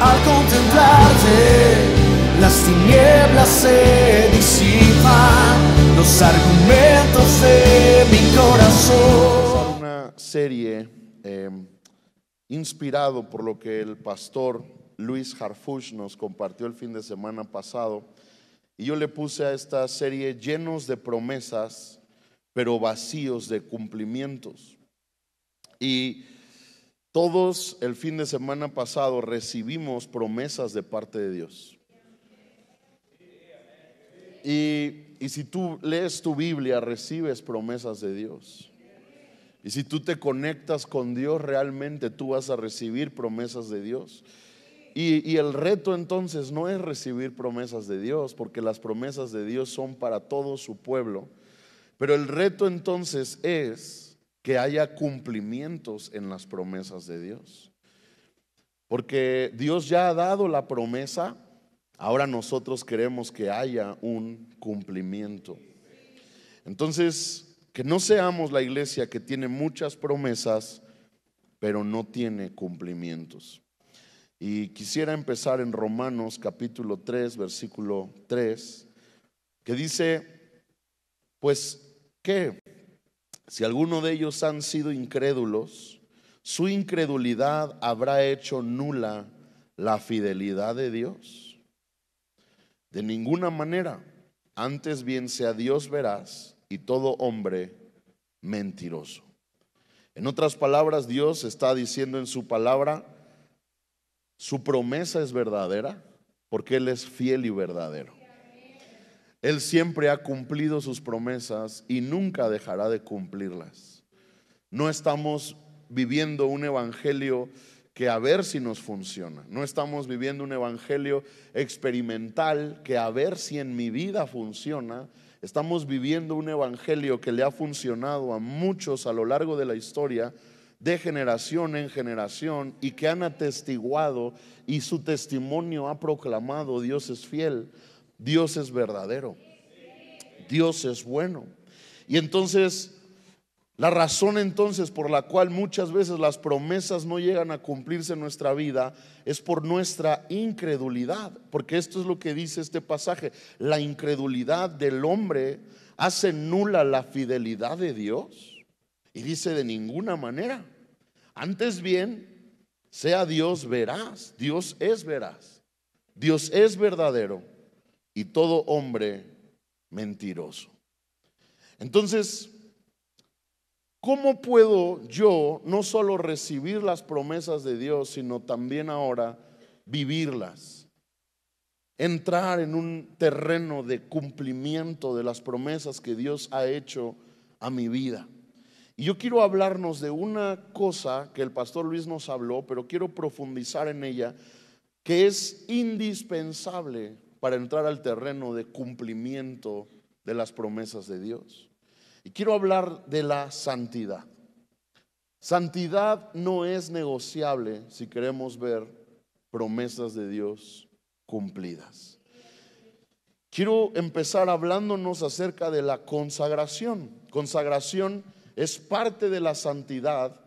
Al contemplarte, las tinieblas se disipan, los argumentos de mi corazón. Una serie inspirado por lo que el pastor Luis Harfuch nos compartió el fin de semana pasado, y yo le puse a esta serie llenos de promesas, pero vacíos de cumplimientos. Y todos el fin de semana pasado recibimos promesas de parte de Dios. Y si tú lees tu Biblia, recibes promesas de Dios. Y si tú te conectas con Dios, realmente tú vas a recibir promesas de Dios. Y el reto entonces no es recibir promesas de Dios, porque las promesas de Dios son para todo su pueblo. Pero el reto entonces es que haya cumplimientos en las promesas de Dios. Porque Dios ya ha dado la promesa, ahora nosotros queremos que haya un cumplimiento. Entonces, que no seamos la iglesia que tiene muchas promesas, pero no tiene cumplimientos. Y quisiera empezar en Romanos capítulo 3, versículo 3, que dice: pues, ¿qué? Si alguno de ellos han sido incrédulos, su incredulidad habrá hecho nula la fidelidad de Dios. De ninguna manera, antes bien sea Dios veraz y todo hombre mentiroso. En otras palabras, Dios está diciendo en su palabra: su promesa es verdadera, porque Él es fiel y verdadero. Él siempre ha cumplido sus promesas y nunca dejará de cumplirlas. No estamos viviendo un evangelio que a ver si nos funciona. No estamos viviendo un evangelio experimental que a ver si en mi vida funciona. Estamos viviendo un evangelio que le ha funcionado a muchos a lo largo de la historia, de generación en generación, y que han atestiguado y su testimonio ha proclamado: Dios es fiel, Dios es verdadero, Dios es bueno. Y entonces, la razón entonces por la cual muchas veces las promesas no llegan a cumplirse en nuestra vida es por nuestra incredulidad, porque esto es lo que dice este pasaje: la incredulidad del hombre hace nula la fidelidad de Dios. Y dice: de ninguna manera, antes bien sea Dios veraz. Dios es veraz, Dios es verdadero y todo hombre mentiroso. Entonces, ¿cómo puedo yo no solo recibir las promesas de Dios, sino también ahora vivirlas? Entrar en un terreno de cumplimiento de las promesas que Dios ha hecho a mi vida. Y yo quiero hablarnos de una cosa que el pastor Luis nos habló, pero quiero profundizar en ella, que es indispensable para entrar al terreno de cumplimiento de las promesas de Dios. Y quiero hablar de la santidad. Santidad no es negociable si queremos ver promesas de Dios cumplidas. Quiero empezar hablándonos acerca de la consagración. Consagración es parte de la santidad,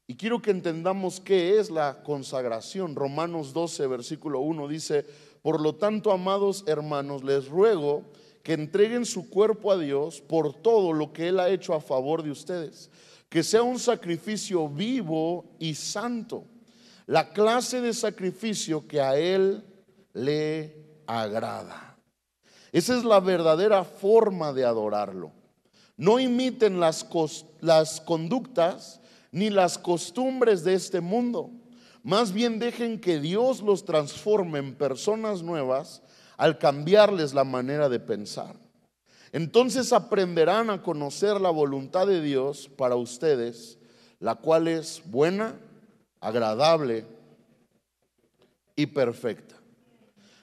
y quiero que entendamos qué es la consagración. Romanos 12, versículo 1 dice: por lo tanto, amados hermanos, les ruego que entreguen su cuerpo a Dios por todo lo que Él ha hecho a favor de ustedes, que sea un sacrificio vivo y santo, la clase de sacrificio que a Él le agrada. Esa es la verdadera forma de adorarlo. No imiten las conductas ni las costumbres de este mundo. Más bien dejen que Dios los transforme en personas nuevas al cambiarles la manera de pensar. Entonces aprenderán a conocer la voluntad de Dios para ustedes, la cual es buena, agradable y perfecta.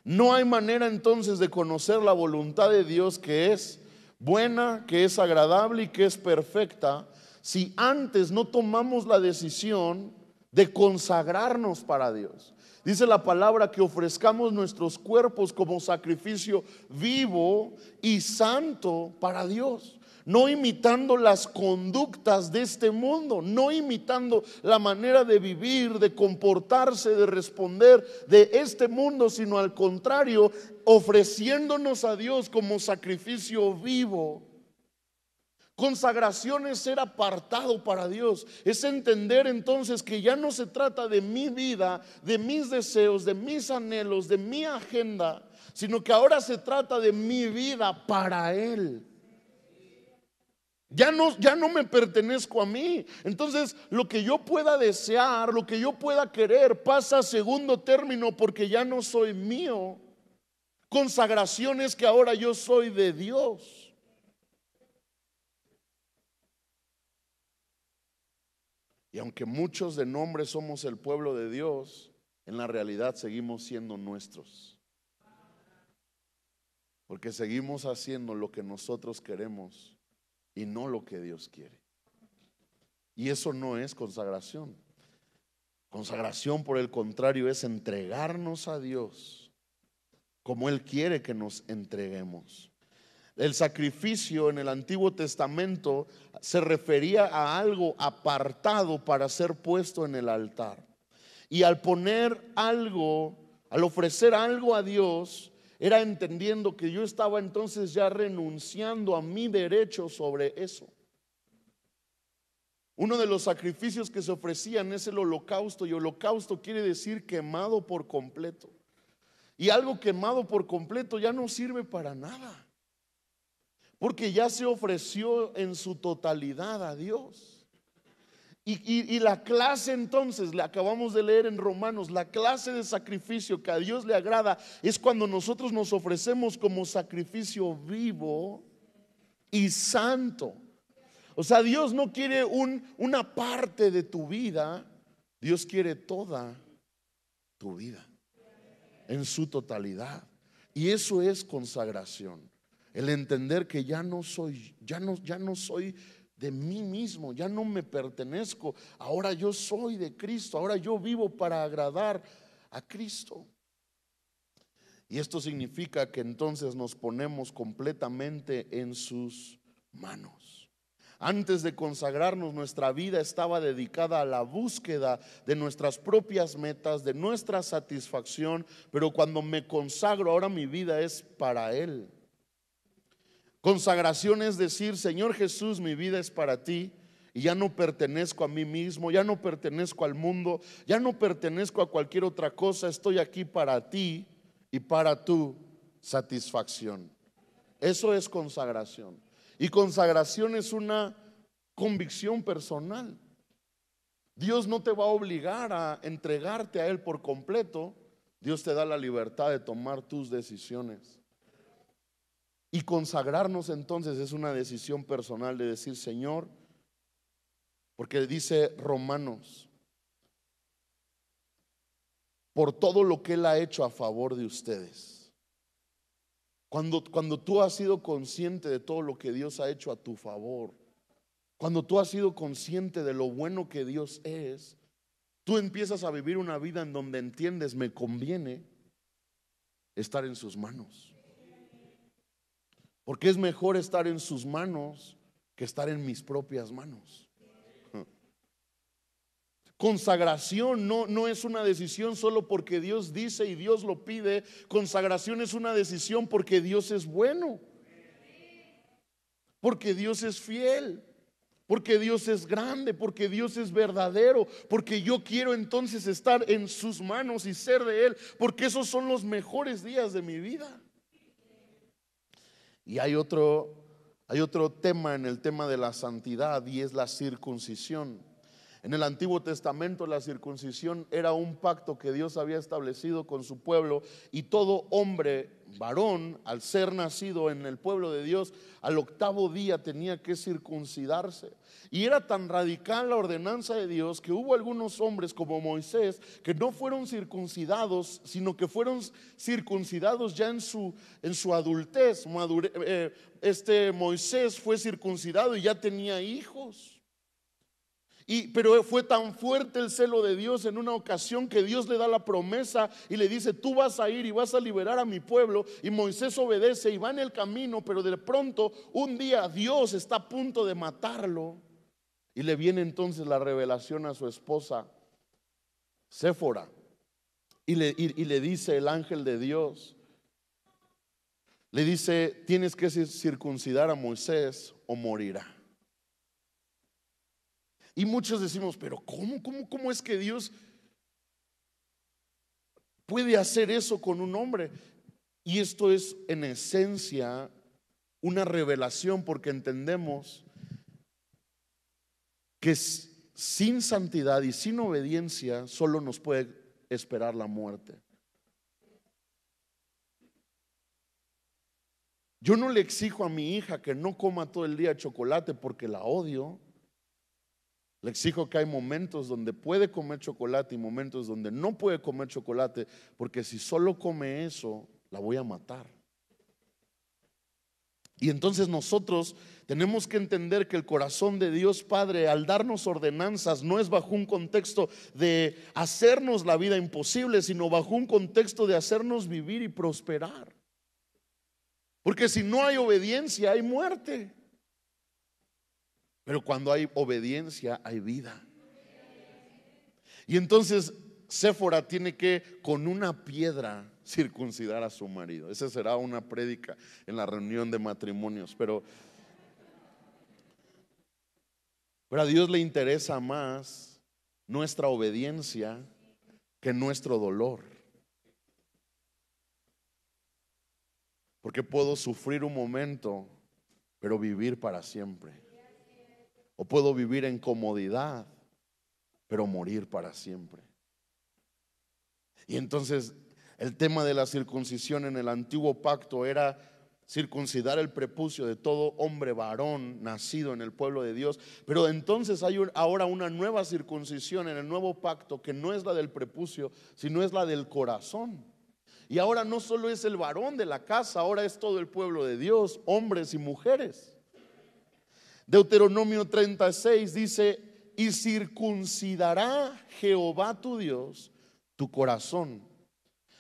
No hay manera entonces de conocer la voluntad de Dios, que es buena, que es agradable y que es perfecta, si antes no tomamos la decisión de consagrarnos para Dios. Dice la palabra que ofrezcamos nuestros cuerpos como sacrificio vivo y santo para Dios. no imitando las conductas de este mundo, no imitando la manera de vivir, de comportarse, de responder de este mundo, sino al contrario, ofreciéndonos a Dios como sacrificio vivo. Consagración es ser apartado para Dios, es entender entonces que ya no se trata de mi vida, de mis deseos, de mis anhelos, de mi agenda, sino que ahora se trata de mi vida para Él. Ya no me pertenezco a mí. Entonces lo que yo pueda desear, lo que yo pueda querer pasa a segundo término porque ya no soy mío. Consagración es que ahora yo soy de Dios. Y aunque muchos de nombre somos el pueblo de Dios, en la realidad seguimos siendo nuestros. Porque seguimos haciendo lo que nosotros queremos y no lo que Dios quiere. Y eso no es consagración. Consagración, por el contrario, es entregarnos a Dios como Él quiere que nos entreguemos. El sacrificio en el Antiguo Testamento se refería a algo apartado para ser puesto en el altar. Y al poner algo, al ofrecer algo a Dios, era entendiendo que yo estaba entonces ya renunciando a mi derecho sobre eso. Uno de los sacrificios que se ofrecían es el holocausto, y holocausto quiere decir quemado por completo. Y algo quemado por completo ya no sirve para nada, porque ya se ofreció en su totalidad a Dios. Y la clase entonces, le acabamos de leer en Romanos, la clase de sacrificio que a Dios le agrada es cuando nosotros nos ofrecemos como sacrificio vivo y santo. O sea, Dios no quiere una parte de tu vida, Dios quiere toda tu vida en su totalidad. Y eso es consagración. El entender que ya no soy de mí mismo, ya no me pertenezco, ahora yo soy de Cristo, ahora yo vivo para agradar a Cristo. Y esto significa que entonces nos ponemos completamente en sus manos. Antes de consagrarnos, nuestra vida estaba dedicada a la búsqueda de nuestras propias metas, de nuestra satisfacción, pero cuando me consagro, ahora mi vida es para Él. Consagración es decir: Señor Jesús, mi vida es para ti y ya no pertenezco a mí mismo, ya no pertenezco al mundo, ya no pertenezco a cualquier otra cosa, estoy aquí para ti y para tu satisfacción. Eso es consagración. Y consagración es una convicción personal. Dios no te va a obligar a entregarte a Él por completo. Dios te da la libertad de tomar tus decisiones. Y consagrarnos entonces es una decisión personal de decir: Señor, porque dice Romanos, por todo lo que Él ha hecho a favor de ustedes. Cuando tú has sido consciente de todo lo que Dios ha hecho a tu favor, cuando tú has sido consciente de lo bueno que Dios es, tú empiezas a vivir una vida en donde entiendes: me conviene estar en sus manos. Porque es mejor estar en sus manos que estar en mis propias manos. Consagración no es una decisión solo porque Dios dice y Dios lo pide. Consagración es una decisión porque Dios es bueno, porque Dios es fiel, porque Dios es grande, porque Dios es verdadero, porque yo quiero entonces estar en sus manos y ser de Él, porque esos son los mejores días de mi vida. Y hay otro tema en el tema de la santidad, y es la circuncisión. En el Antiguo Testamento la circuncisión era un pacto que Dios había establecido con su pueblo, y todo hombre, varón, al ser nacido en el pueblo de Dios, al 8º día tenía que circuncidarse. Y era tan radical la ordenanza de Dios que hubo algunos hombres como Moisés que no fueron circuncidados, sino que fueron circuncidados ya en su adultez. Moisés fue circuncidado y ya tenía hijos. Pero fue tan fuerte el celo de Dios en una ocasión que Dios le da la promesa y le dice: tú vas a ir y vas a liberar a mi pueblo. Y Moisés obedece y va en el camino, pero de pronto un día Dios está a punto de matarlo. Y le viene entonces la revelación a su esposa Séfora y le dice el ángel de Dios, le dice: tienes que circuncidar a Moisés o morirá. Y muchos decimos: pero ¿cómo es que Dios puede hacer eso con un hombre? Y esto es en esencia una revelación, porque entendemos que sin santidad y sin obediencia solo nos puede esperar la muerte. Yo no le exijo a mi hija que no coma todo el día chocolate porque la odio. Le exijo que hay momentos donde puede comer chocolate y momentos donde no puede comer chocolate, porque si solo come eso, la voy a matar. Y entonces nosotros tenemos que entender que el corazón de Dios Padre, al darnos ordenanzas, no es bajo un contexto de hacernos la vida imposible, sino bajo un contexto de hacernos vivir y prosperar. Porque si no hay obediencia, hay muerte. Pero cuando hay obediencia, hay vida. Y entonces Séfora tiene que con una piedra circuncidar a su marido. Esa será una prédica en la reunión de matrimonios. Pero a Dios le interesa más nuestra obediencia que nuestro dolor. Porque puedo sufrir un momento, pero vivir para siempre. O puedo vivir en comodidad, pero morir para siempre. Y entonces el tema de la circuncisión en el antiguo pacto era circuncidar el prepucio de todo hombre varón nacido en el pueblo de Dios. Pero entonces hay ahora una nueva circuncisión en el nuevo pacto, que no es la del prepucio, sino es la del corazón. Y ahora no solo es el varón de la casa, ahora es todo el pueblo de Dios, hombres y mujeres. Deuteronomio 36 dice: y circuncidará Jehová tu Dios tu corazón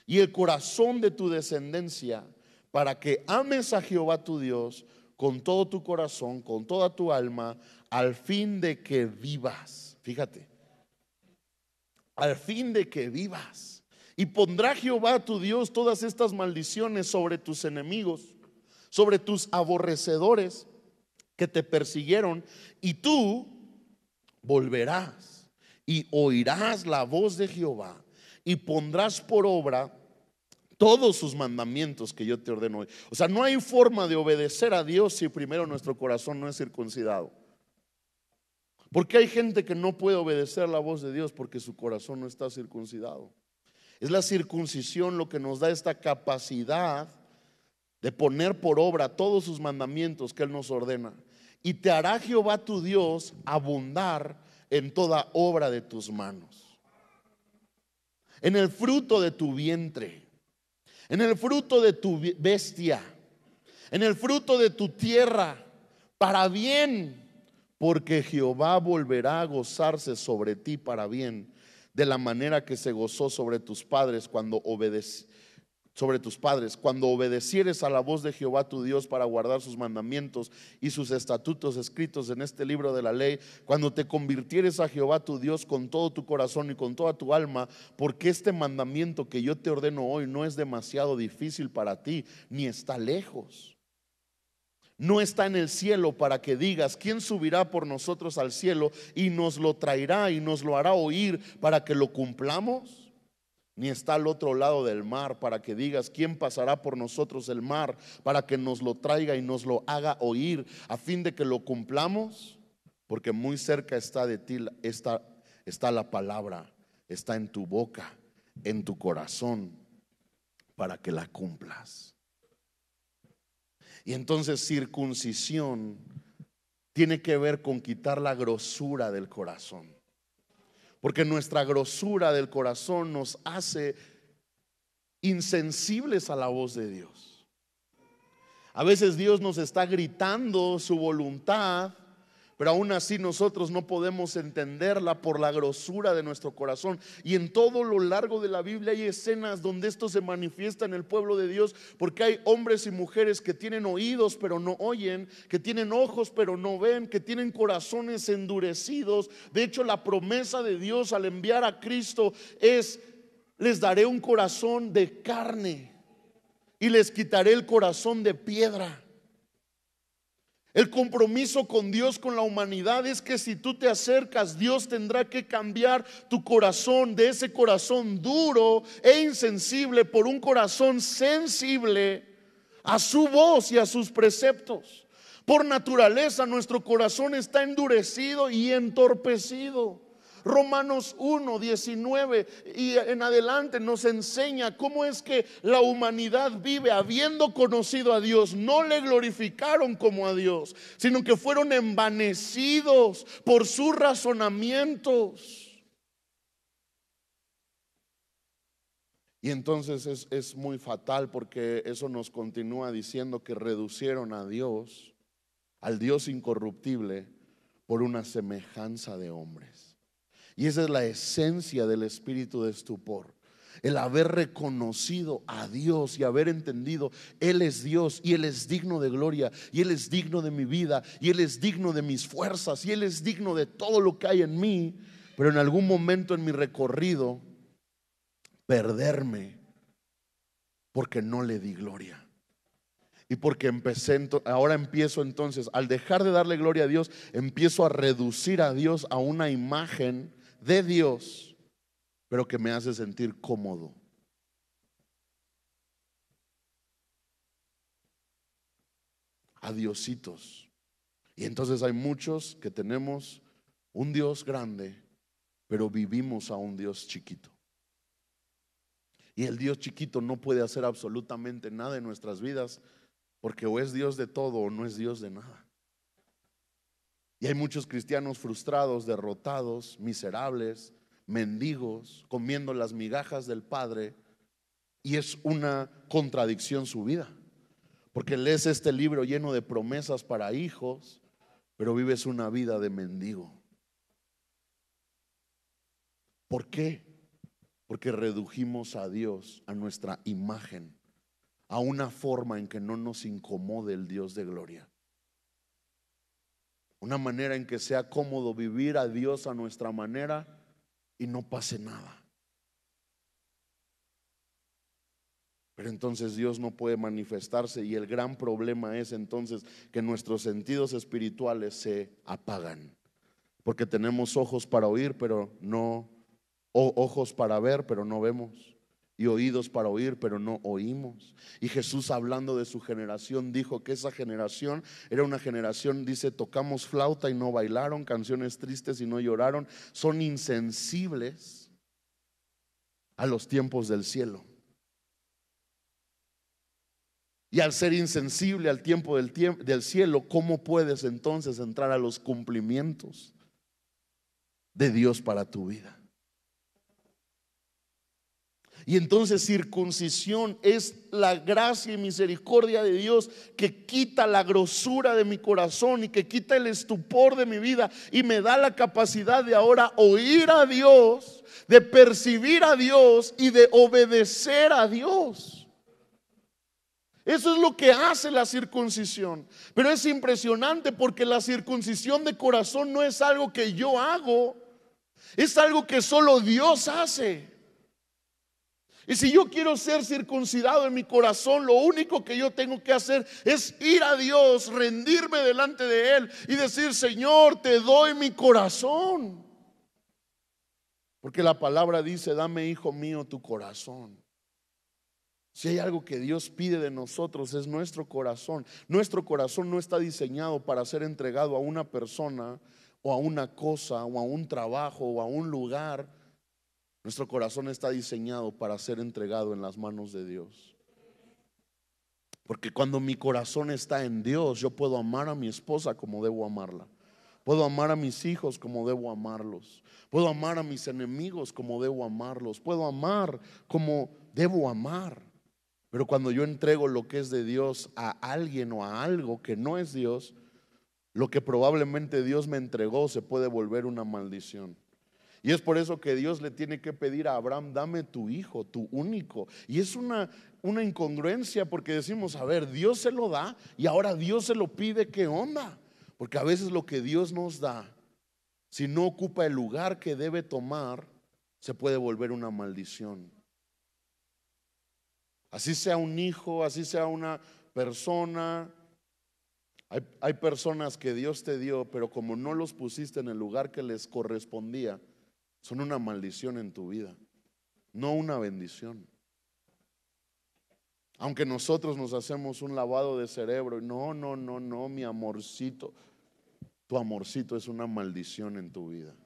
y el corazón de tu descendencia, para que ames a Jehová tu Dios con todo tu corazón, con toda tu alma, al fin de que vivas. Fíjate, al fin de que vivas. Y pondrá Jehová tu Dios todas estas maldiciones sobre tus enemigos, sobre tus aborrecedores que te persiguieron, y tú volverás y oirás la voz de Jehová y pondrás por obra todos sus mandamientos que yo te ordeno hoy. O sea, no hay forma de obedecer a Dios si primero nuestro corazón no es circuncidado. Porque hay gente que no puede obedecer la voz de Dios porque su corazón no está circuncidado. Es la circuncisión lo que nos da esta capacidad de poner por obra todos sus mandamientos que Él nos ordena. Y te hará Jehová tu Dios abundar en toda obra de tus manos, en el fruto de tu vientre, en el fruto de tu bestia, en el fruto de tu tierra, para bien, porque Jehová volverá a gozarse sobre ti para bien, de la manera que se gozó sobre tus padres cuando obedecieres a la voz de Jehová tu Dios para guardar sus mandamientos y sus estatutos escritos en este libro de la ley, cuando te convirtieres a Jehová tu Dios con todo tu corazón y con toda tu alma, porque este mandamiento que yo te ordeno hoy no es demasiado difícil para ti, ni está lejos. No está en el cielo para que digas: ¿quién subirá por nosotros al cielo y nos lo traerá y nos lo hará oír para que lo cumplamos? Ni está al otro lado del mar para que digas: ¿quién pasará por nosotros el mar para que nos lo traiga y nos lo haga oír a fin de que lo cumplamos? Porque muy cerca está de ti, está la palabra, está en tu boca, en tu corazón, para que la cumplas. Y entonces circuncisión tiene que ver con quitar la grosura del corazón. Porque nuestra grosura del corazón nos hace insensibles a la voz de Dios. A veces Dios nos está gritando su voluntad, Pero aún así nosotros no podemos entenderla por la grosura de nuestro corazón. Y en todo lo largo de la Biblia hay escenas donde esto se manifiesta en el pueblo de Dios, porque hay hombres y mujeres que tienen oídos pero no oyen, que tienen ojos pero no ven, que tienen corazones endurecidos. De hecho, la promesa de Dios al enviar a Cristo es: les daré un corazón de carne y les quitaré el corazón de piedra. El compromiso con Dios, con la humanidad, es que si tú te acercas, Dios tendrá que cambiar tu corazón de ese corazón duro e insensible por un corazón sensible a su voz y a sus preceptos. Por naturaleza nuestro corazón está endurecido y entorpecido. Romanos 1:19 y en adelante nos enseña cómo es que la humanidad vive. Habiendo conocido a Dios, no le glorificaron como a Dios, sino que fueron envanecidos por sus razonamientos. Y entonces es muy fatal, porque eso nos continúa diciendo que reducieron a Dios, al Dios incorruptible, por una semejanza de hombres. Y esa es la esencia del espíritu de estupor: el haber reconocido a Dios y haber entendido: Él es Dios y Él es digno de gloria, y Él es digno de mi vida, y Él es digno de mis fuerzas, y Él es digno de todo lo que hay en mí. Pero en algún momento en mi recorrido, perderme porque no le di gloria. Y porque ahora empiezo entonces, al dejar de darle gloria a Dios, empiezo a reducir a Dios a una imagen de Dios, pero que me hace sentir cómodo. A diositos. Y entonces hay muchos que tenemos un Dios grande, pero vivimos a un Dios chiquito. Y el Dios chiquito no puede hacer absolutamente nada en nuestras vidas, porque o es Dios de todo o no es Dios de nada. Y hay muchos cristianos frustrados, derrotados, miserables, mendigos, comiendo las migajas del Padre. Y es una contradicción su vida, porque lees este libro lleno de promesas para hijos, pero vives una vida de mendigo. ¿Por qué? Porque redujimos a Dios a nuestra imagen, a una forma en que no nos incomode el Dios de gloria. Una manera en que sea cómodo vivir a Dios a nuestra manera y no pase nada. Pero entonces Dios no puede manifestarse, y el gran problema es entonces que nuestros sentidos espirituales se apagan, porque tenemos ojos para oír, pero no, ojos para ver, pero no vemos, y oídos para oír, pero no oímos. Y Jesús, hablando de su generación, dijo que esa generación era una generación, dice: tocamos flauta y no bailaron, canciones tristes y no lloraron. Son insensibles a los tiempos del cielo. Y al ser insensible al tiempo del cielo, ¿cómo puedes entonces entrar a los cumplimientos de Dios para tu vida? Y entonces circuncisión es la gracia y misericordia de Dios que quita la grosura de mi corazón y que quita el estupor de mi vida, y me da la capacidad de ahora oír a Dios, de percibir a Dios y de obedecer a Dios. Eso es lo que hace la circuncisión. Pero es impresionante, porque la circuncisión de corazón no es algo que yo hago, es algo que solo Dios hace. Y si yo quiero ser circuncidado en mi corazón, lo único que yo tengo que hacer es ir a Dios, rendirme delante de Él y decir: Señor, te doy mi corazón. Porque la palabra dice: dame, hijo mío, tu corazón. Si hay algo que Dios pide de nosotros, es nuestro corazón. Nuestro corazón no está diseñado para ser entregado a una persona, o a una cosa, o a un trabajo, o a un lugar. Nuestro corazón está diseñado para ser entregado en las manos de Dios. Porque cuando mi corazón está en Dios, yo puedo amar a mi esposa como debo amarla. Puedo amar a mis hijos como debo amarlos. Puedo amar a mis enemigos como debo amarlos. Puedo amar como debo amar. Pero cuando yo entrego lo que es de Dios a alguien o a algo que no es Dios, lo que probablemente Dios me entregó se puede volver una maldición. Y es por eso que Dios le tiene que pedir a Abraham: dame tu hijo, tu único. Y es una incongruencia, porque decimos, a ver, Dios se lo da y ahora Dios se lo pide. ¿Qué onda? Porque a veces lo que Dios nos da, si no ocupa el lugar que debe tomar, se puede volver una maldición. Así sea un hijo, así sea una persona. Hay personas que Dios te dio, pero como no los pusiste en el lugar que les correspondía, son una maldición en tu vida, no una bendición. Aunque nosotros nos hacemos un lavado de cerebro, no, mi amorcito, tu amorcito es una maldición en tu vida.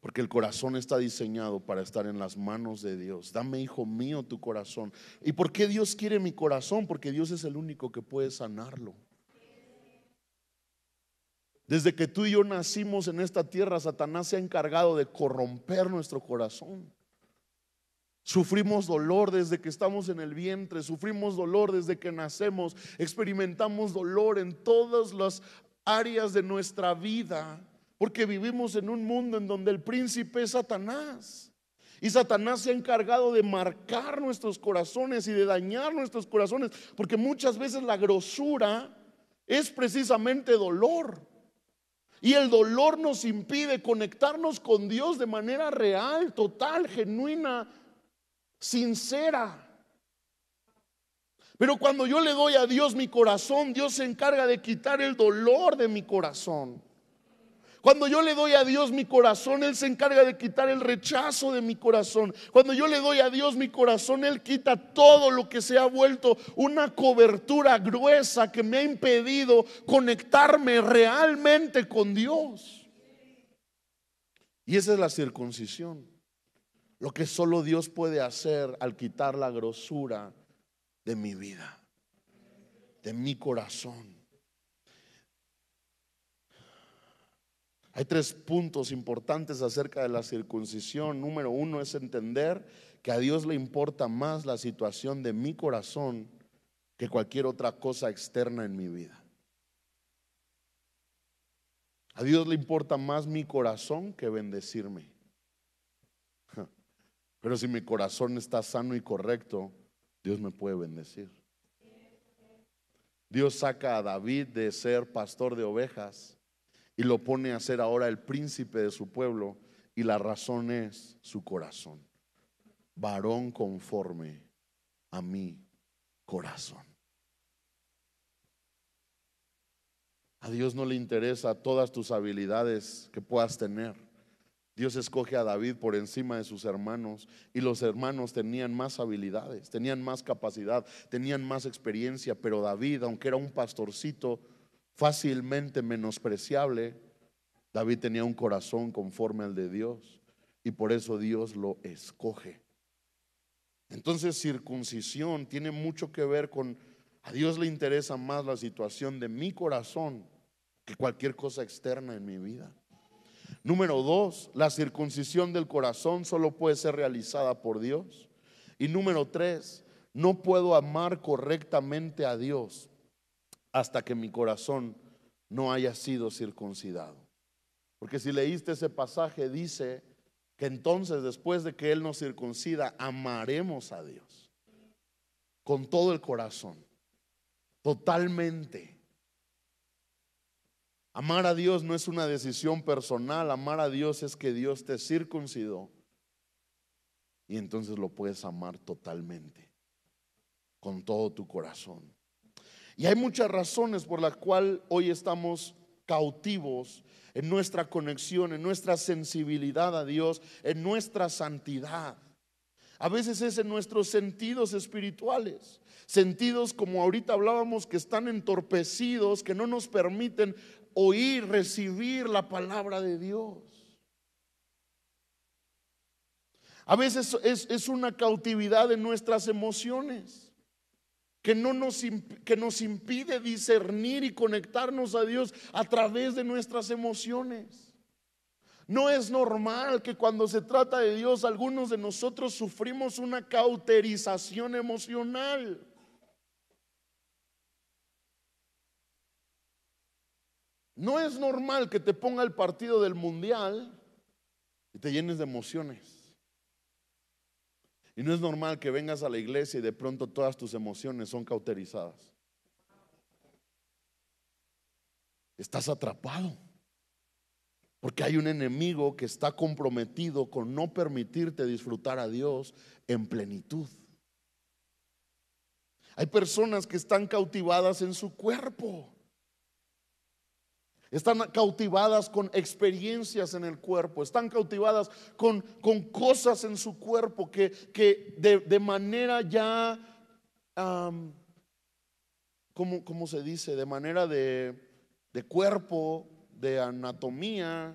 Porque el corazón está diseñado para estar en las manos de Dios. Dame, hijo mío, tu corazón. ¿Y por qué Dios quiere mi corazón? Porque Dios es el único que puede sanarlo. Desde que tú y yo nacimos en esta tierra, Satanás se ha encargado de corromper nuestro corazón. Sufrimos dolor desde que estamos en el vientre, sufrimos dolor desde que nacemos, experimentamos dolor en todas las áreas de nuestra vida, porque vivimos en un mundo en donde el príncipe es Satanás. Y Satanás se ha encargado de marcar nuestros corazones y de dañar nuestros corazones, porque muchas veces la grosura es precisamente dolor. Y el dolor nos impide conectarnos con Dios de manera real, total, genuina, sincera. Pero cuando yo le doy a Dios mi corazón, Dios se encarga de quitar el dolor de mi corazón. Cuando yo le doy a Dios mi corazón, Él se encarga de quitar el rechazo de mi corazón. Cuando yo le doy a Dios mi corazón, Él quita todo lo que se ha vuelto una cobertura gruesa que me ha impedido conectarme realmente con Dios. Y esa es la circuncisión. Lo que solo Dios puede hacer al quitar la grosura de mi vida, de mi corazón. Hay 3 puntos importantes acerca de la circuncisión. Número 1 es entender que a Dios le importa más la situación de mi corazón que cualquier otra cosa externa en mi vida. A Dios le importa más mi corazón que bendecirme. Pero si mi corazón está sano y correcto, Dios me puede bendecir. Dios saca a David de ser pastor de ovejas y lo pone a ser ahora el príncipe de su pueblo, y la razón es su corazón. Varón conforme a mi corazón. A Dios no le interesa todas tus habilidades que puedas tener. Dios escoge a David por encima de sus hermanos, y los hermanos tenían más habilidades, tenían más capacidad, tenían más experiencia, pero David, aunque era un pastorcito fácilmente menospreciable, David tenía un corazón conforme al de Dios, y por eso Dios lo escoge. Entonces, circuncisión tiene mucho que ver con, a Dios le interesa más la situación de mi corazón que cualquier cosa externa en mi vida. Número 2, la circuncisión del corazón solo puede ser realizada por Dios. Y número 3, no puedo amar correctamente a Dios hasta que mi corazón no haya sido circuncidado. Porque si leíste ese pasaje, dice que entonces, después de que Él nos circuncida, amaremos a Dios con todo el corazón, totalmente. Amar a Dios no es una decisión personal. Amar a Dios es que Dios te circuncidó, y entonces lo puedes amar totalmente, con todo tu corazón. Y hay muchas razones por las cuales hoy estamos cautivos en nuestra conexión, en nuestra sensibilidad a Dios, en nuestra santidad. A veces es en nuestros sentidos espirituales, sentidos como ahorita hablábamos, que están entorpecidos, que no nos permiten oír, recibir la palabra de Dios. A veces es una cautividad en nuestras emociones que nos impide discernir y conectarnos a Dios a través de nuestras emociones. No es normal que cuando se trata de Dios, algunos de nosotros sufrimos una cauterización emocional. No es normal que te ponga el partido del mundial y te llenes de emociones. Y no es normal que vengas a la iglesia y de pronto todas tus emociones son cauterizadas. Estás atrapado. Porque hay un enemigo que está comprometido con no permitirte disfrutar a Dios en plenitud. Hay personas que están cautivadas en su cuerpo. Están cautivadas con experiencias en el cuerpo. Están cautivadas con cosas en su cuerpo que de manera ya, ¿cómo se dice? De manera de cuerpo, de anatomía,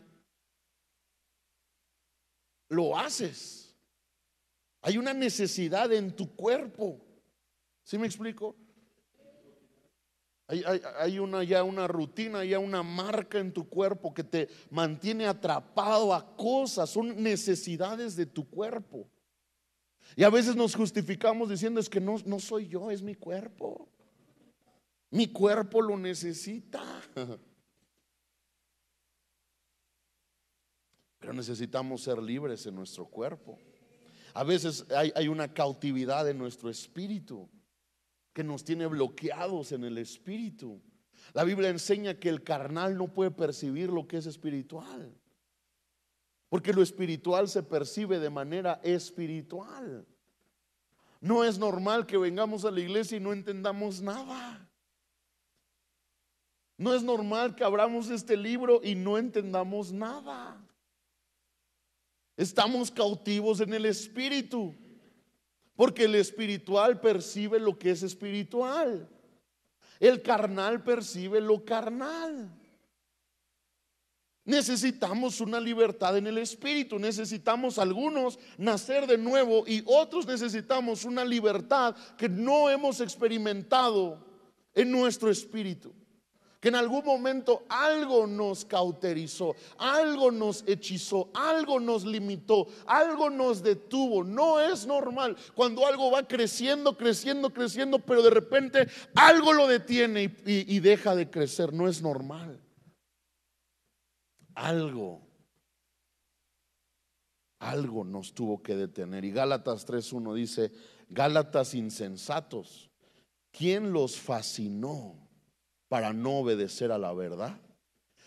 lo haces. Hay una necesidad en tu cuerpo. ¿Sí me explico? Hay ya una rutina, ya una marca en tu cuerpo que te mantiene atrapado a cosas. Son necesidades de tu cuerpo. Y a veces nos justificamos diciendo: es que no soy yo, es mi cuerpo. Mi cuerpo lo necesita. Pero necesitamos ser libres en nuestro cuerpo. A veces hay una cautividad en nuestro espíritu que nos tiene bloqueados en el espíritu. La Biblia enseña que el carnal no puede percibir lo que es espiritual, porque lo espiritual se percibe de manera espiritual. No es normal que vengamos a la iglesia y no entendamos nada. No es normal que abramos este libro y no entendamos nada. Estamos cautivos en el espíritu, porque el espiritual percibe lo que es espiritual. El carnal percibe lo carnal. Necesitamos una libertad en el espíritu. Necesitamos algunos nacer de nuevo y otros necesitamos una libertad que no hemos experimentado en nuestro espíritu. Que en algún momento algo nos cauterizó, algo nos hechizó, algo nos limitó, algo nos detuvo. No es normal cuando algo va creciendo, creciendo, creciendo, pero de repente algo lo detiene y deja de crecer. No es normal. Algo nos tuvo que detener. Y Gálatas 3:1 dice: Gálatas insensatos, ¿quién los fascinó para no obedecer a la verdad?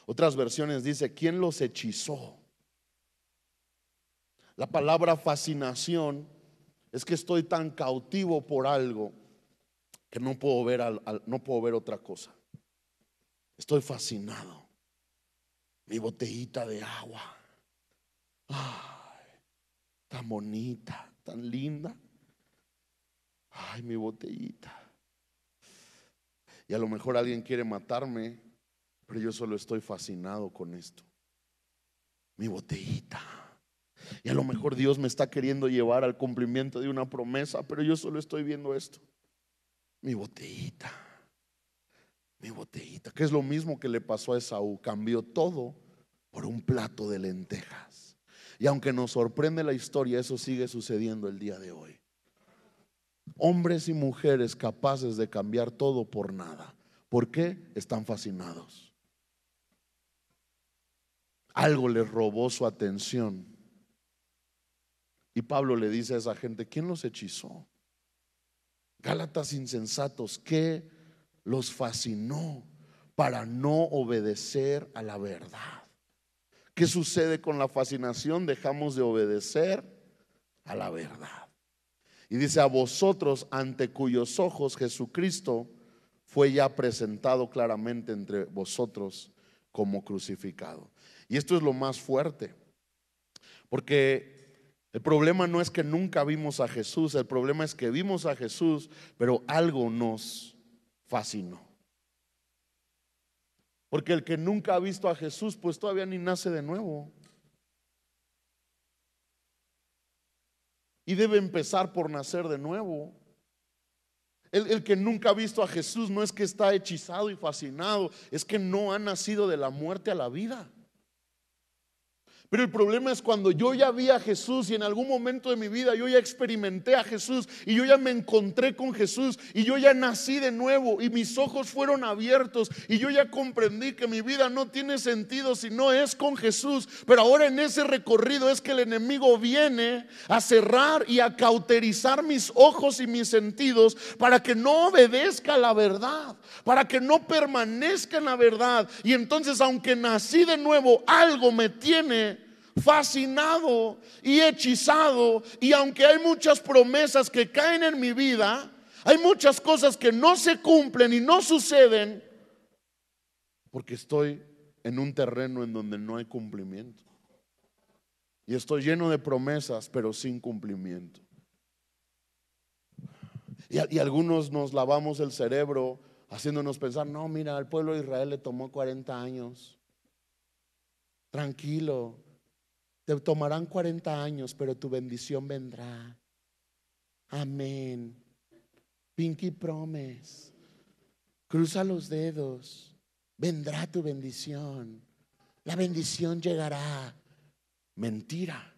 Otras versiones dice: ¿quién los hechizó? La palabra fascinación es que estoy tan cautivo por algo que no puedo ver otra cosa. Estoy fascinado. Mi botellita de agua, ay, tan bonita, tan linda. Ay, mi botellita. Y a lo mejor alguien quiere matarme, pero yo solo estoy fascinado con esto. Mi botellita. Y a lo mejor Dios me está queriendo llevar al cumplimiento de una promesa, pero yo solo estoy viendo esto. Mi botellita. Mi botellita, que es lo mismo que le pasó a Esaú. Cambió todo por un plato de lentejas. Y aunque nos sorprende la historia, eso sigue sucediendo el día de hoy. Hombres y mujeres capaces de cambiar todo por nada. ¿Por qué? Están fascinados. Algo les robó su atención. Y Pablo le dice a esa gente: ¿quién los hechizó? Gálatas insensatos, ¿qué los fascinó para no obedecer a la verdad? ¿Qué sucede con la fascinación? Dejamos de obedecer a la verdad. Y dice: a vosotros, ante cuyos ojos Jesucristo fue ya presentado claramente entre vosotros como crucificado. Y esto es lo más fuerte, porque el problema no es que nunca vimos a Jesús. El problema es que vimos a Jesús, pero algo nos fascinó. Porque el que nunca ha visto a Jesús, pues todavía ni nace de nuevo. Y debe empezar por nacer de nuevo. El que nunca ha visto a Jesús no es que está hechizado y fascinado, es que no ha nacido de la muerte a la vida. Pero el problema es cuando yo ya vi a Jesús y en algún momento de mi vida yo ya experimenté a Jesús y yo ya me encontré con Jesús y yo ya nací de nuevo y mis ojos fueron abiertos y yo ya comprendí que mi vida no tiene sentido si no es con Jesús. Pero ahora en ese recorrido es que el enemigo viene a cerrar y a cauterizar mis ojos y mis sentidos para que no obedezca la verdad, para que no permanezca en la verdad. Y entonces, aunque nací de nuevo, algo me tiene fascinado y hechizado, y aunque hay muchas promesas que caen en mi vida, hay muchas cosas que no se cumplen y no suceden porque estoy en un terreno en donde no hay cumplimiento y estoy lleno de promesas pero sin cumplimiento. Y algunos nos lavamos el cerebro haciéndonos pensar: no, mira, al pueblo de Israel le tomó 40 años. Tranquilo, te tomarán 40 años, pero tu bendición vendrá. Amén. Pinky promise. Cruza los dedos. Vendrá tu bendición. La bendición llegará. Mentira.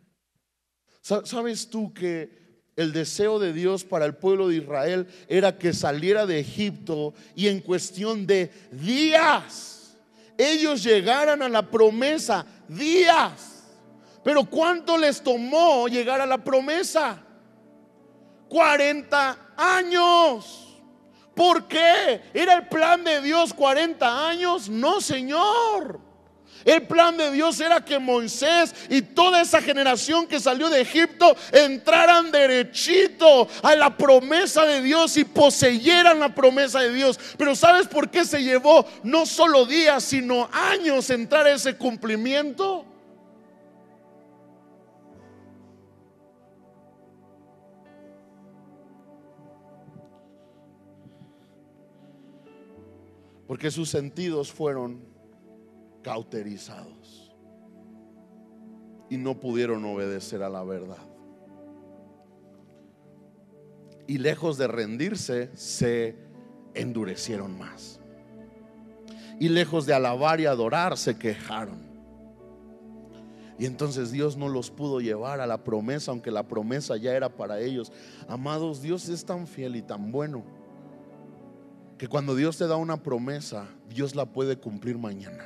¿Sabes tú que el deseo de Dios para el pueblo de Israel era que saliera de Egipto y en cuestión de días ellos llegaran a la promesa? Días. Pero ¿cuánto les tomó llegar a la promesa? 40 años. ¿Por qué? ¿Era el plan de Dios 40 años? No, Señor. El plan de Dios era que Moisés y toda esa generación que salió de Egipto entraran derechito a la promesa de Dios y poseyeran la promesa de Dios. Pero ¿sabes por qué se llevó no solo días, sino años entrar a ese cumplimiento? Porque sus sentidos fueron cauterizados y no pudieron obedecer a la verdad. Y lejos de rendirse, se endurecieron más. Y lejos de alabar y adorar, se quejaron. Y entonces Dios no los pudo llevar a la promesa, aunque la promesa ya era para ellos. Amados, Dios es tan fiel y tan bueno que cuando Dios te da una promesa, Dios la puede cumplir mañana,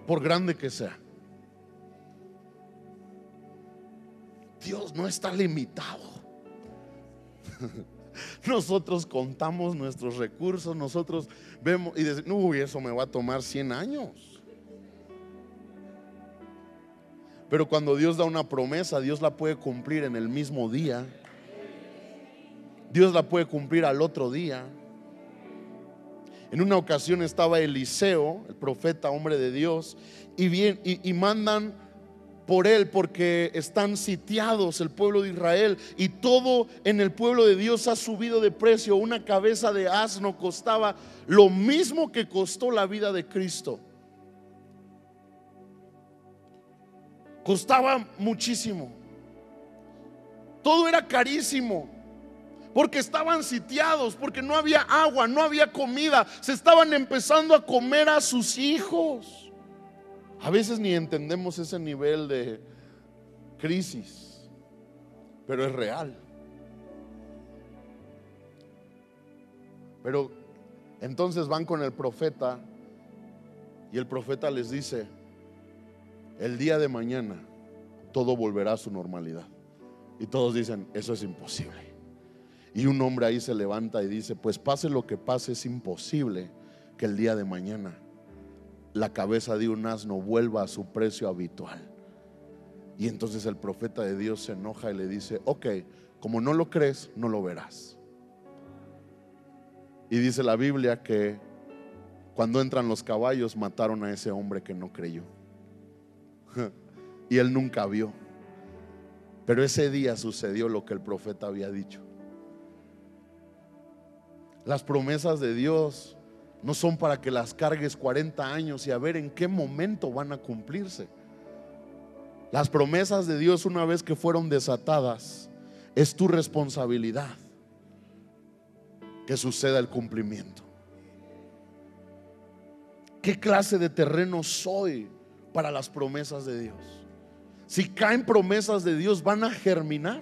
por grande que sea. Dios no está limitado. Nosotros contamos nuestros recursos, nosotros vemos y decimos: uy, eso me va a tomar 100 años. Pero cuando Dios da una promesa, Dios la puede cumplir en el mismo día. Dios la puede cumplir al otro día. En una ocasión estaba Eliseo, el profeta, hombre de Dios, y mandan por él porque están sitiados el pueblo de Israel, y todo en el pueblo de Dios ha subido de precio. Una cabeza de asno costaba lo mismo que costó la vida de Cristo. Costaba muchísimo. Todo era carísimo. Porque estaban sitiados, porque no había agua, no había comida. Se estaban empezando a comer a sus hijos. A veces ni entendemos ese nivel de crisis, pero es real. Pero entonces van con el profeta y el profeta les dice: el día de mañana todo volverá a su normalidad. Y todos dicen: eso es imposible. Y un hombre ahí se levanta y dice: pues pase lo que pase, es imposible que el día de mañana la cabeza de un asno vuelva a su precio habitual. Y entonces el profeta de Dios se enoja y le dice: ok, como no lo crees, no lo verás. Y dice la Biblia que cuando entran los caballos, mataron a ese hombre que no creyó. Y él nunca vio. Pero ese día sucedió lo que el profeta había dicho. Las promesas de Dios no son para que las cargues 40 años y a ver en qué momento van a cumplirse. Las promesas de Dios, una vez que fueron desatadas, es tu responsabilidad que suceda el cumplimiento. ¿Qué clase de terreno soy para las promesas de Dios. Si caen promesas de Dios, ¿van a germinar?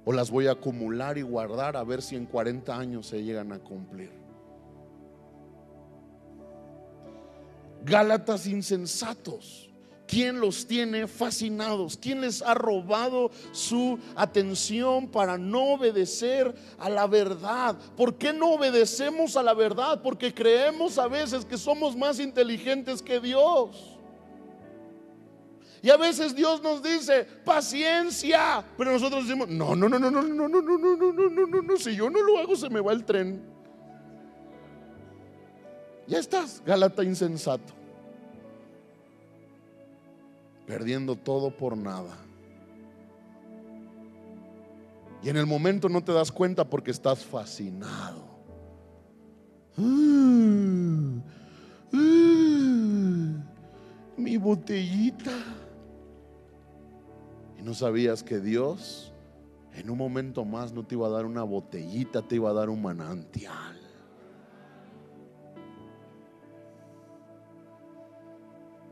¿O las voy a acumular y guardar a ver si en 40 años se llegan a cumplir? Gálatas insensatos, ¿quién los tiene fascinados? ¿Quién les ha robado su atención para no obedecer a la verdad? ¿Por qué no obedecemos a la verdad? Porque creemos a veces que somos más inteligentes que Dios. Y a veces Dios nos dice paciencia, pero nosotros decimos no, si yo no lo hago se me va el tren. Ya estás, Gálata insensato, perdiendo todo por nada. Y en el momento no te das cuenta porque estás fascinado. Mi botellita. Y no sabías que Dios en un momento más no te iba a dar una botellita, te iba a dar un manantial.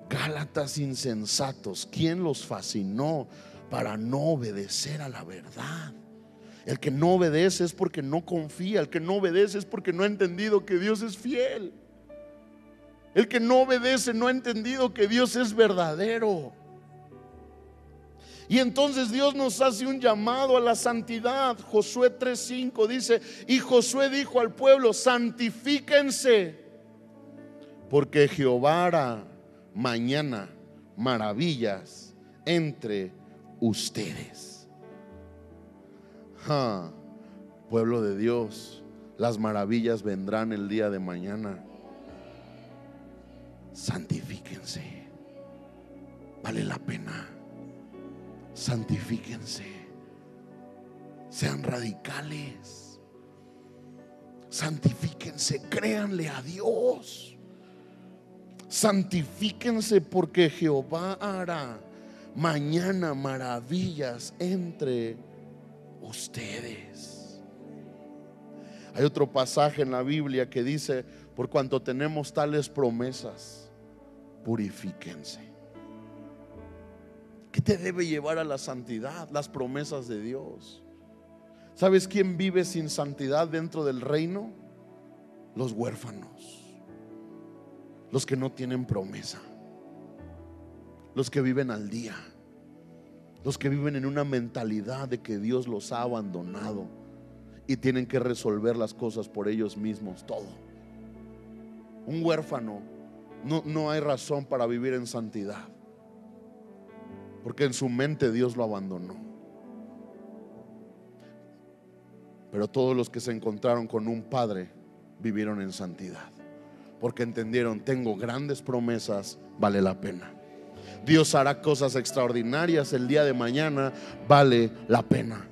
Gálatas insensatos, ¿quién los fascinó para no obedecer a la verdad? El que no obedece es porque no confía. El que no obedece es porque no ha entendido que Dios es fiel. El que no obedece no ha entendido que Dios es verdadero. Y entonces Dios nos hace un llamado a la santidad. Josué 3:5 dice: y Josué dijo al pueblo: santifíquense, porque Jehová hará mañana maravillas entre ustedes. Pueblo de Dios, las maravillas vendrán el día de mañana. Santifíquense, vale la pena. Santifíquense, sean radicales, santifíquense, créanle a Dios. Santifíquense porque Jehová hará mañana maravillas entre ustedes. Hay otro pasaje en la Biblia que dice: por cuanto tenemos tales promesas, purifíquense. ¿Qué te debe llevar a la santidad? Las promesas de Dios. ¿Sabes quién vive sin santidad dentro del reino? Los huérfanos, los que no tienen promesa, los que viven al día, los que viven en una mentalidad de que Dios los ha abandonado y tienen que resolver las cosas por ellos mismos, todo. Un huérfano no hay razón para vivir en santidad, porque en su mente Dios lo abandonó. Pero todos los que se encontraron con un padre vivieron en santidad, porque entendieron: tengo grandes promesas, vale la pena. Dios hará cosas extraordinarias el día de mañana, vale la pena.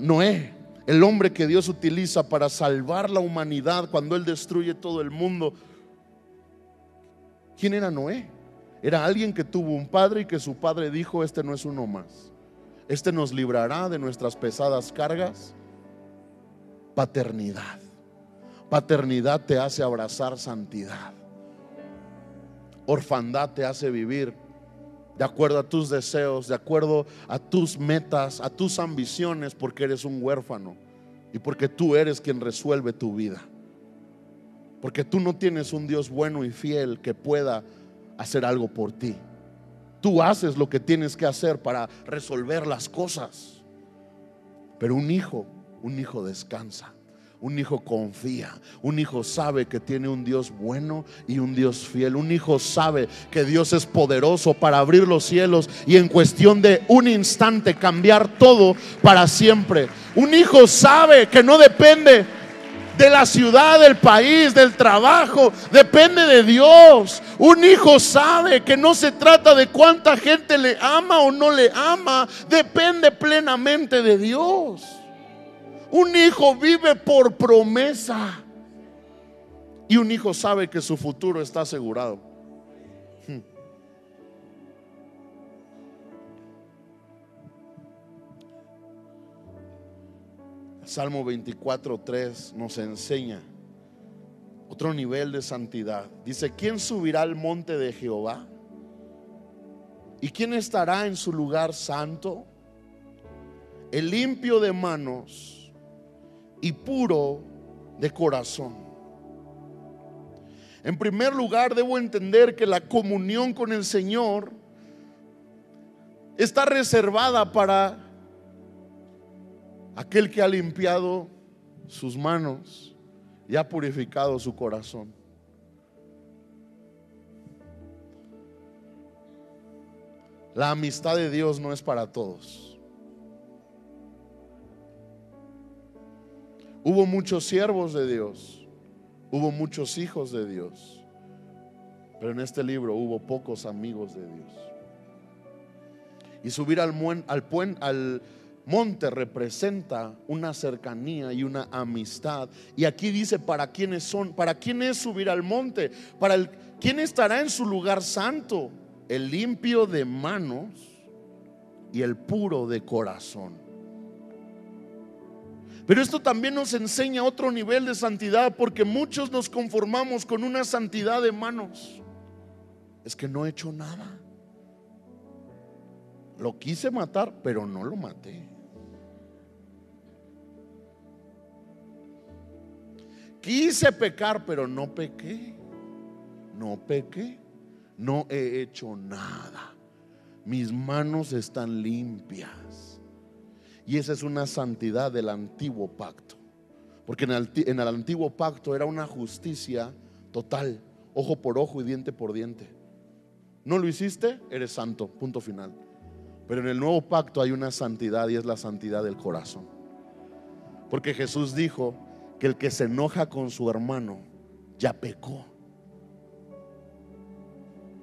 Noé, el hombre que Dios utiliza para salvar la humanidad cuando Él destruye todo el mundo. ¿Quién era Noé? Era alguien que tuvo un padre y que su padre dijo: este no es uno más, este nos librará de nuestras pesadas cargas. Paternidad. Paternidad te hace abrazar santidad. Orfandad te hace vivir de acuerdo a tus deseos, de acuerdo a tus metas, a tus ambiciones, porque eres un huérfano y porque tú eres quien resuelve tu vida. Porque tú no tienes un Dios bueno y fiel que pueda hacer algo por ti. Tú haces lo que tienes que hacer para resolver las cosas. Pero un hijo descansa. Un hijo confía, un hijo sabe que tiene un Dios bueno y un Dios fiel. Un hijo sabe que Dios es poderoso para abrir los cielos y en cuestión de un instante cambiar todo para siempre. Un hijo sabe que no depende de la ciudad, del país, del trabajo, depende de Dios. Un hijo sabe que no se trata de cuánta gente le ama o no le ama, depende plenamente de Dios. Un hijo vive por promesa y un hijo sabe que su futuro está asegurado. Salmo 24:3 nos enseña Otro nivel de santidad. Dice: ¿quién subirá al monte de Jehová? ¿Y quién estará en su lugar santo? El limpio de manos y puro de corazón. En primer lugar, debo entender que la comunión con el Señor está reservada para aquel que ha limpiado sus manos y ha purificado su corazón. La amistad de Dios no es para todos. Hubo muchos siervos de Dios, hubo muchos hijos de Dios, pero en este libro hubo pocos amigos de Dios. Y subir al monte representa una cercanía y una amistad. Y aquí dice para quiénes son. ¿Para quién es subir al monte? ¿Quién estará en su lugar santo? El limpio de manos y el puro de corazón. Pero esto también nos enseña otro nivel de santidad, porque muchos nos conformamos con una santidad de manos. Es que no he hecho nada. Lo quise matar, pero no lo maté. Quise pecar, pero no pequé. No pequé. No he hecho nada. Mis manos están limpias. Y esa es una santidad del antiguo pacto. Porque en el antiguo pacto era una justicia total, ojo por ojo y diente por diente. No lo hiciste, eres santo, punto final. Pero en el nuevo pacto hay una santidad, y es la santidad del corazón. Porque Jesús dijo que el que se enoja con su hermano ya pecó.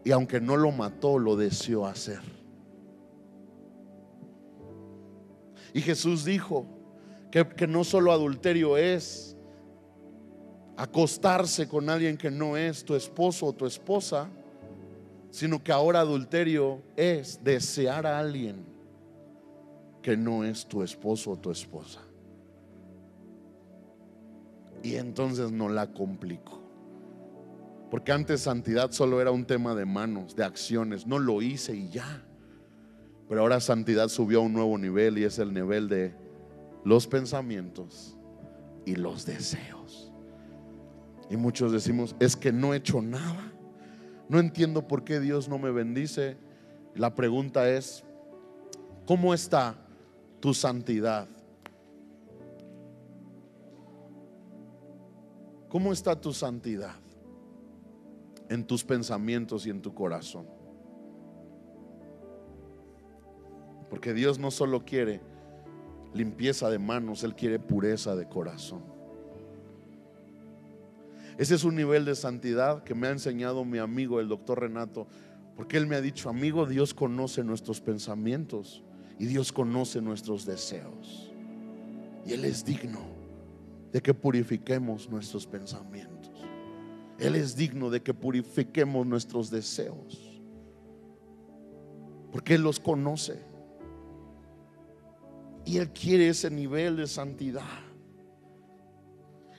Y aunque no lo mató, lo deseó hacer. Y Jesús dijo que no solo adulterio es acostarse con alguien que no es tu esposo o tu esposa, sino que ahora adulterio es desear a alguien que no es tu esposo o tu esposa. Y entonces no la complico. Porque antes santidad solo era un tema de manos, de acciones. No lo hice y ya. Pero ahora santidad subió a un nuevo nivel, y es el nivel de los pensamientos y los deseos. Y muchos decimos: es que no he hecho nada. No entiendo por qué Dios no me bendice. La pregunta es: ¿cómo está tu santidad? ¿Cómo está tu santidad en tus pensamientos y en tu corazón? Porque Dios no solo quiere limpieza de manos, Él quiere pureza de corazón. Ese es un nivel de santidad que me ha enseñado mi amigo el doctor Renato, porque él me ha dicho: amigo, Dios conoce nuestros pensamientos y Dios conoce nuestros deseos, y Él es digno de que purifiquemos nuestros pensamientos. Él es digno de que purifiquemos nuestros deseos, porque Él los conoce y Él quiere ese nivel de santidad.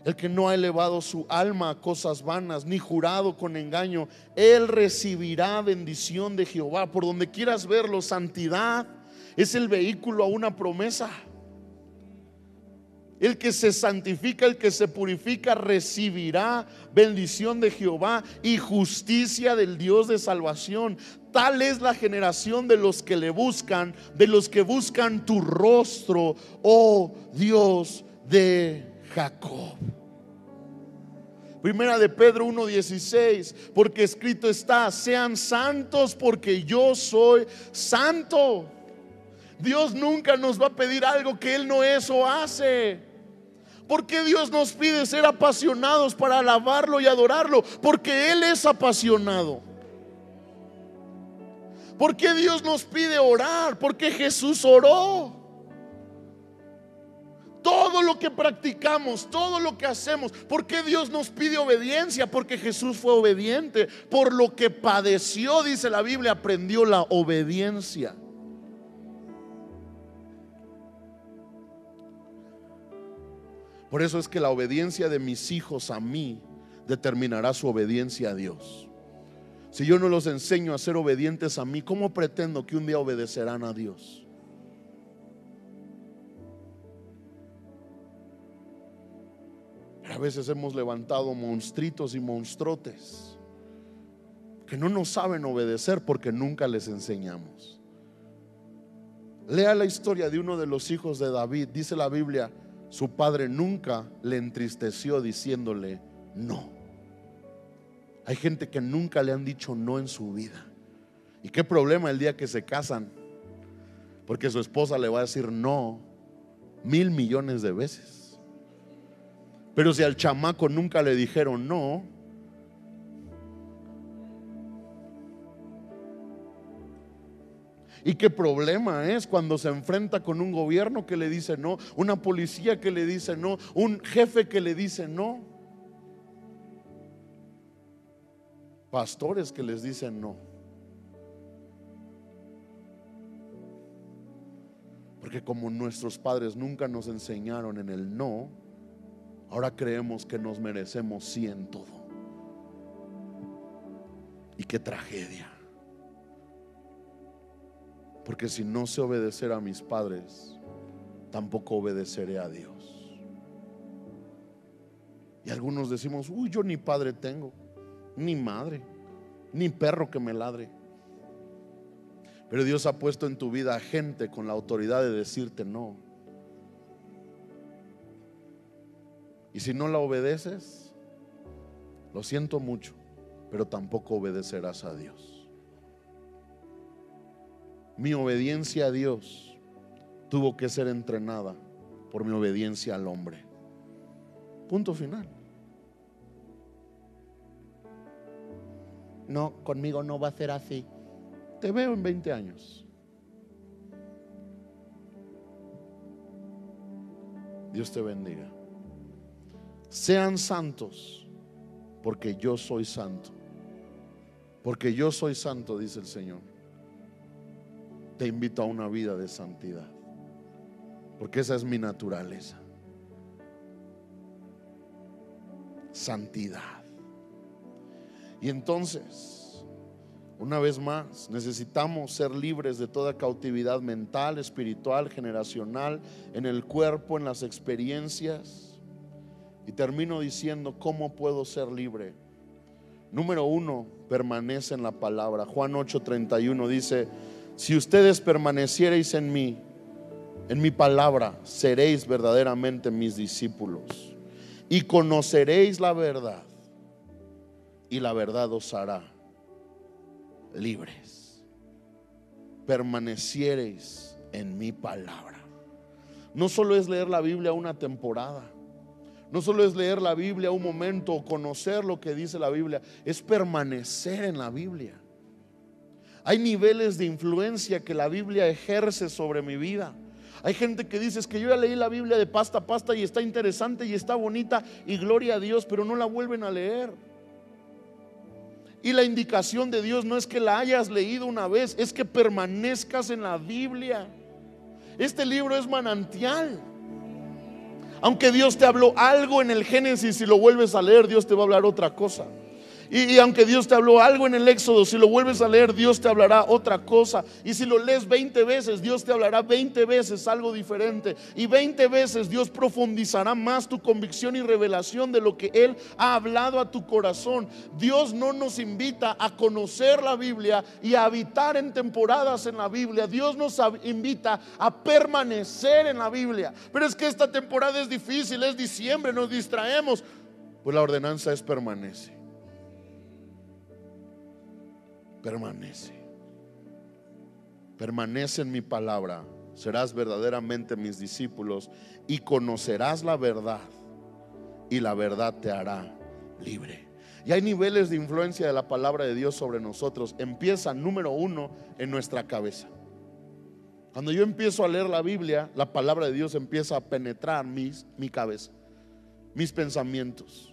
El que no ha elevado su alma a cosas vanas, ni jurado con engaño, él recibirá bendición de Jehová. Por donde quieras verlo, santidad es el vehículo a una promesa. El que se santifica, el que se purifica, recibirá bendición de Jehová y justicia del Dios de salvación. Tal es la generación de los que le buscan, de los que buscan tu rostro, oh Dios de Jacob. Primera de Pedro 1:16, porque escrito está: sean santos porque yo soy santo. Dios nunca nos va a pedir algo que Él no es o hace. ¿Por qué Dios nos pide ser apasionados para alabarlo y adorarlo? Porque Él es apasionado. ¿Por qué Dios nos pide orar? Porque Jesús oró. Todo lo que practicamos, todo lo que hacemos, ¿por qué Dios nos pide obediencia? Porque Jesús fue obediente. Por lo que padeció, dice la Biblia, aprendió la obediencia. Por eso es que la obediencia de mis hijos a mí determinará su obediencia a Dios. Si yo no los enseño a ser obedientes a mí, ¿cómo pretendo que un día obedecerán a Dios? Pero a veces hemos levantado monstruitos y monstruotes que no nos saben obedecer porque nunca les enseñamos. Lea la historia de uno de los hijos de David. Dice la Biblia, su padre nunca le entristeció diciéndole no. Hay gente que nunca le han dicho no en su vida. ¿Y qué problema el día que se casan? Porque su esposa le va a decir no 1,000 millones de veces. Pero si al chamaco nunca le dijeron no, ¿y qué problema es cuando se enfrenta con un gobierno que le dice no, una policía que le dice no, un jefe que le dice no, pastores que les dicen no? Porque como nuestros padres nunca nos enseñaron en el no, ahora creemos que nos merecemos sí en todo. Y qué tragedia. Porque si no sé obedecer a mis padres, tampoco obedeceré a Dios. Y algunos decimos, uy, yo ni padre tengo, ni madre, ni perro que me ladre. Pero Dios ha puesto en tu vida gente con la autoridad de decirte no. Y si no la obedeces, lo siento mucho, pero tampoco obedecerás a Dios. Mi obediencia a Dios tuvo que ser entrenada por mi obediencia al hombre. Punto final. No, conmigo no va a ser así. Te veo en 20 años. Dios te bendiga. Sean santos, porque yo soy santo. Porque yo soy santo, dice el Señor. Te invito a una vida de santidad, porque esa es mi naturaleza. Santidad. Y entonces, una vez más, necesitamos ser libres de toda cautividad mental, espiritual, generacional, en el cuerpo, en las experiencias. Y termino diciendo, ¿cómo puedo ser libre? Número 1, permanece en la palabra. Juan 8:31 dice: si ustedes permaneciereis en mí, en mi palabra, seréis verdaderamente mis discípulos y conoceréis la verdad, y la verdad os hará libres. Permaneciereis en mi palabra. No solo es leer la Biblia una temporada, no solo es leer la Biblia un momento o conocer lo que dice la Biblia, es permanecer en la Biblia. Hay niveles de influencia que la Biblia ejerce sobre mi vida. Hay gente que dice, es que yo ya leí la Biblia de pasta a pasta y está interesante y está bonita y gloria a Dios, pero no la vuelven a leer. Y la indicación de Dios no es que la hayas leído una vez, es que permanezcas en la Biblia. Este libro es manantial. Aunque Dios te habló algo en el Génesis, si lo vuelves a leer, Dios te va a hablar otra cosa. Y aunque Dios te habló algo en el Éxodo, si lo vuelves a leer, Dios te hablará otra cosa. Y si lo lees 20 veces, Dios te hablará 20 veces algo diferente. Y 20 veces Dios profundizará más tu convicción y revelación de lo que Él ha hablado a tu corazón. Dios no nos invita a conocer la Biblia y a habitar en temporadas en la Biblia. Dios nos invita a permanecer en la Biblia. Pero es que esta temporada es difícil, es diciembre, nos distraemos. Pues la ordenanza es permanece. Permanece. Permanece en mi palabra. Serás verdaderamente mis discípulos y conocerás la verdad, y la verdad te hará libre. Y hay niveles de influencia de la palabra de Dios sobre nosotros. Empieza, número 1, en nuestra cabeza. Cuando yo empiezo a leer la Biblia, la palabra de Dios empieza a penetrar mi cabeza, mis pensamientos.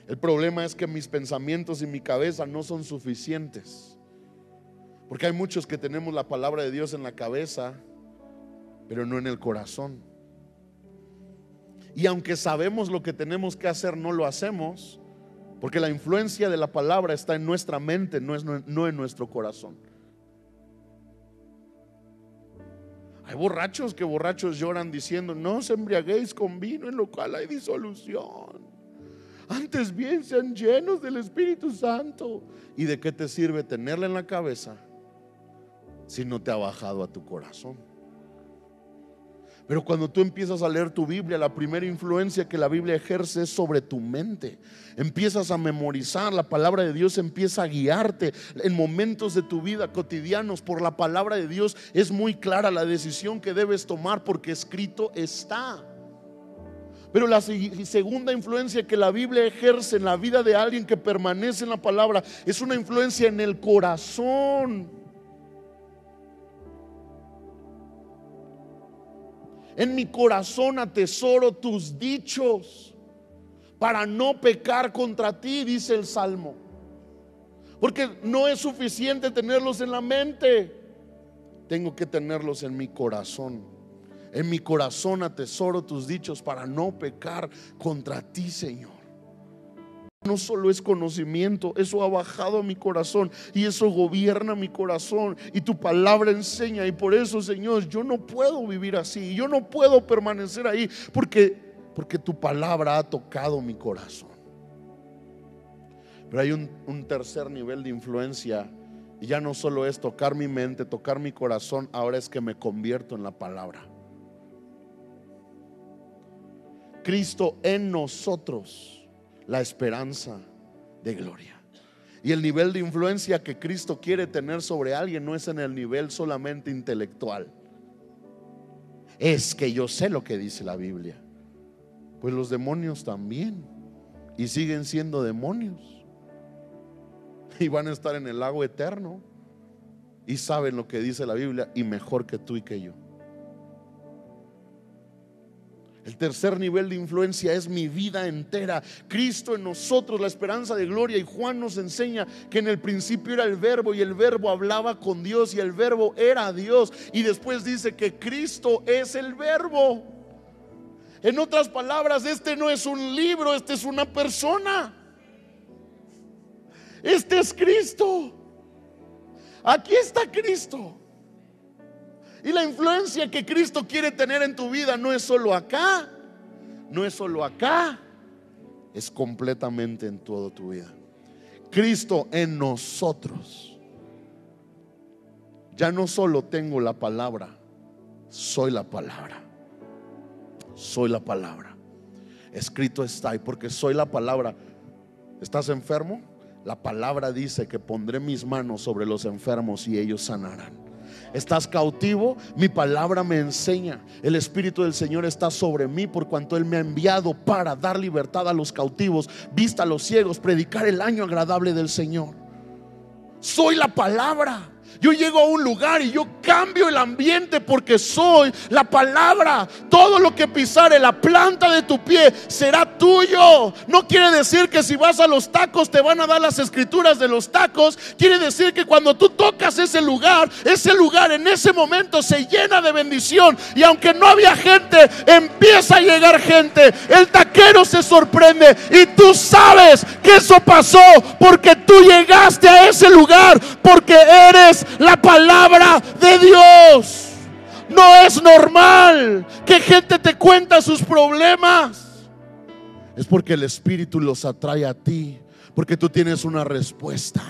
El problema es que mis pensamientos y mi cabeza no son suficientes, porque hay muchos que tenemos la palabra de Dios en la cabeza, pero no en el corazón. Y aunque sabemos lo que tenemos que hacer, no lo hacemos, porque la influencia de la palabra está en nuestra mente, no en nuestro corazón. Hay borrachos que lloran diciendo: no os embriaguéis con vino, en lo cual hay disolución. Antes bien sean llenos del Espíritu Santo. ¿Y de qué te sirve tenerla en la cabeza si no te ha bajado a tu corazón? Pero cuando tú empiezas a leer tu Biblia, la primera influencia que la Biblia ejerce es sobre tu mente. Empiezas a memorizar, la palabra de Dios empieza a guiarte en momentos de tu vida cotidianos. Por la palabra de Dios es muy clara la decisión que debes tomar, porque escrito está. Pero la segunda influencia que la Biblia ejerce en la vida de alguien que permanece en la palabra es una influencia en el corazón. En mi corazón atesoro tus dichos para no pecar contra ti, dice el Salmo. Porque no es suficiente tenerlos en la mente, tengo que tenerlos en mi corazón. En mi corazón atesoro tus dichos para no pecar contra ti, Señor. No solo es conocimiento, eso ha bajado a mi corazón y eso gobierna mi corazón, y tu palabra enseña. Y por eso, Señor, yo no puedo vivir así, yo no puedo permanecer ahí, porque tu palabra ha tocado mi corazón. Pero hay un tercer nivel de influencia, y ya no solo es tocar mi mente, tocar mi corazón, ahora es que me convierto en la palabra. Cristo en nosotros, la esperanza de gloria. Y el nivel de influencia que Cristo quiere tener sobre alguien no es en el nivel solamente intelectual. Es que yo sé lo que dice la Biblia. Pues los demonios también, y siguen siendo demonios, y van a estar en el lago eterno, y saben lo que dice la Biblia, y mejor que tú y que yo. El tercer nivel de influencia es mi vida entera. Cristo en nosotros, la esperanza de gloria. Y Juan nos enseña que en el principio era el Verbo, y el Verbo hablaba con Dios, y el Verbo era Dios. Y después dice que Cristo es el Verbo. En otras palabras, este no es un libro, este es una persona. Este es Cristo. Aquí está Cristo. Y la influencia que Cristo quiere tener en tu vida no es solo acá, es completamente en toda tu vida. Cristo en nosotros. Ya no solo tengo la palabra, soy la palabra. Soy la palabra. Escrito está, y porque soy la palabra. ¿Estás enfermo? La palabra dice que pondré mis manos sobre los enfermos y ellos sanarán. ¿Estás cautivo? Mi palabra me enseña. El Espíritu del Señor está sobre mí, por cuanto Él me ha enviado para dar libertad a los cautivos, vista a los ciegos, predicar el año agradable del Señor. Soy la palabra. Yo llego a un lugar y yo cambio el ambiente porque soy la palabra. Todo lo que pisare la planta de tu pie será tuyo. No quiere decir que si vas a los tacos te van a dar las escrituras de los tacos. Quiere decir que cuando tú tocas ese lugar en ese momento se llena de bendición. Y aunque no había gente, empieza a llegar gente. El taquero se sorprende y tú sabes que eso pasó porque tú llegaste a ese lugar, porque eres la palabra de Dios. No es normal que gente te cuenta sus problemas. Es porque el Espíritu los atrae a ti, porque tú tienes una respuesta.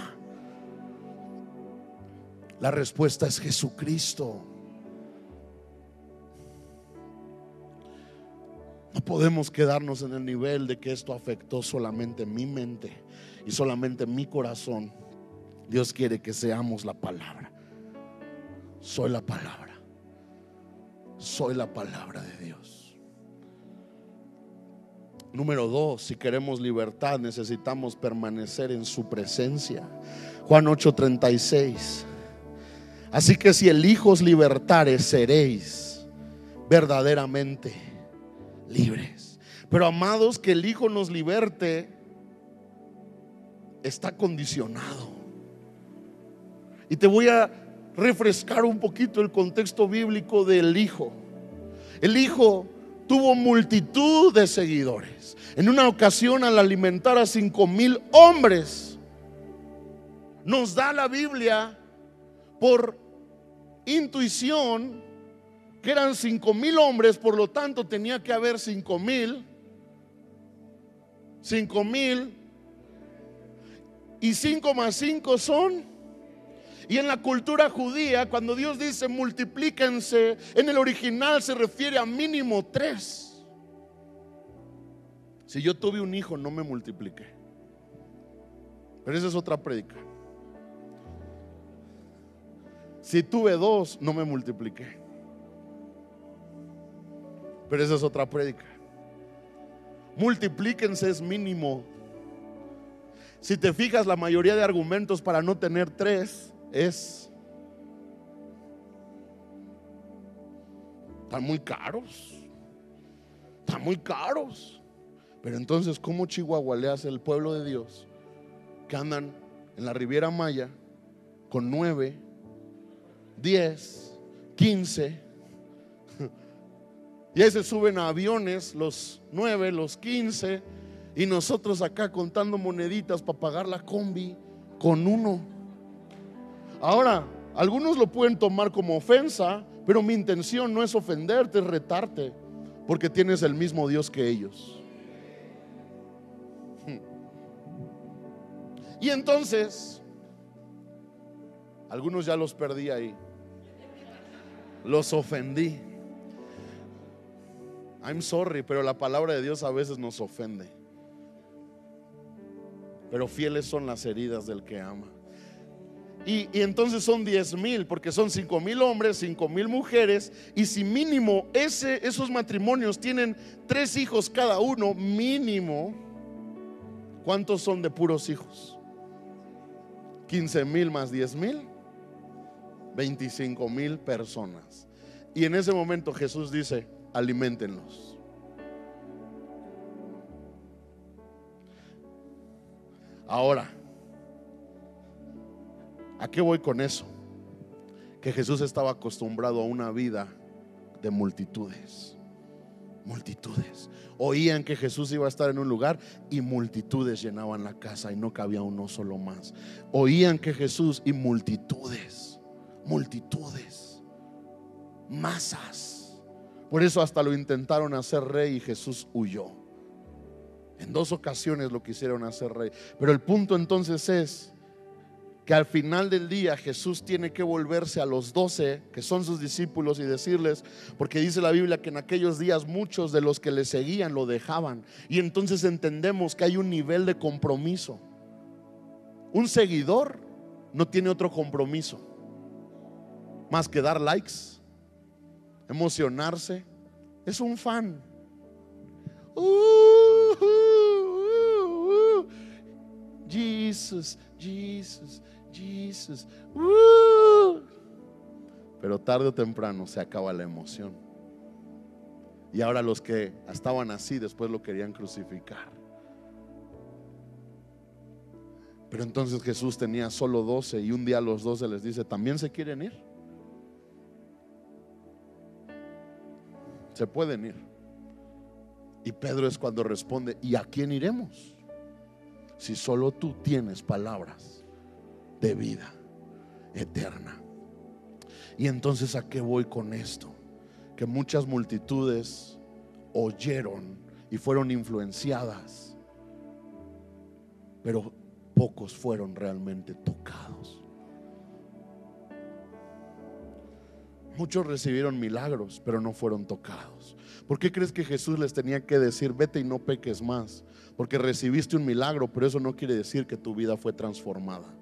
La respuesta es Jesucristo. No podemos quedarnos en el nivel de que esto afectó solamente mi mente y solamente mi corazón. Dios quiere que seamos la palabra. Soy la palabra. Soy la palabra de Dios. Número 2, si queremos libertad, necesitamos permanecer en su presencia. Juan 8:36. Así que si el Hijo os libertare, seréis verdaderamente libres. Pero amados, que el Hijo nos liberte está condicionado. Y te voy a refrescar un poquito el contexto bíblico del Hijo. El Hijo tuvo multitud de seguidores. En una ocasión, al alimentar a 5,000 hombres, nos da la Biblia por intuición que eran 5,000 hombres, por lo tanto tenía que haber 5,000, y 5 más 5 son. Y en la cultura judía, cuando Dios dice multiplíquense, en el original se refiere a mínimo 3. Si yo tuve un hijo, no me multipliqué, pero esa es otra prédica. Si tuve 2, no me multipliqué, pero esa es otra prédica. Multiplíquense es mínimo. Si te fijas, la mayoría de argumentos para no tener 3 están muy caros. Están muy caros. Pero entonces, ¿cómo chihuahualeas el pueblo de Dios que andan en la Riviera Maya con 9, 10, 15? Y ahí se suben a aviones los 9, los 15, y nosotros acá contando moneditas para pagar la combi con 1. Ahora, algunos lo pueden tomar como ofensa, pero mi intención no es ofenderte, es retarte, porque tienes el mismo Dios que ellos. Y entonces, algunos ya los perdí ahí, los ofendí. I'm sorry, pero la palabra de Dios a veces nos ofende. Pero fieles son las heridas del que ama. Y entonces son 10,000, porque son 5,000 hombres, 5,000 mujeres. Y si mínimo esos matrimonios tienen 3 hijos cada uno, mínimo, ¿cuántos son de puros hijos? 15,000 más 10,000, 25,000 personas. Y en ese momento Jesús dice: aliméntenlos. Ahora, ¿a qué voy con eso? Que Jesús estaba acostumbrado a una vida de multitudes. Multitudes. Oían que Jesús iba a estar en un lugar y multitudes llenaban la casa y no cabía uno solo más. Oían que Jesús y multitudes, masas. Por eso hasta lo intentaron hacer rey y Jesús huyó. En 2 ocasiones lo quisieron hacer rey. Pero el punto entonces es que al final del día Jesús tiene que volverse a los 12, que son sus discípulos, y decirles, porque dice la Biblia que en aquellos días muchos de los que le seguían lo dejaban. Y entonces entendemos que hay un nivel de compromiso. Un seguidor no tiene otro compromiso más que dar likes, emocionarse. Es un fan. Jesus, Jesus, Jesus. Pero tarde o temprano se acaba la emoción. Y ahora los que estaban así después lo querían crucificar. Pero entonces Jesús tenía solo 12, y un día a los 12 les dice: ¿también se quieren ir? Se pueden ir. Y Pedro es cuando responde: ¿y a quién iremos? Si solo tú tienes palabras de vida eterna. Y entonces, ¿a qué voy con esto? Que muchas multitudes oyeron y fueron influenciadas, pero pocos fueron realmente tocados. Muchos recibieron milagros, pero no fueron tocados. ¿Por qué crees que Jesús les tenía que decir: vete y no peques más? Porque recibiste un milagro, pero eso no quiere decir que tu vida fue transformada.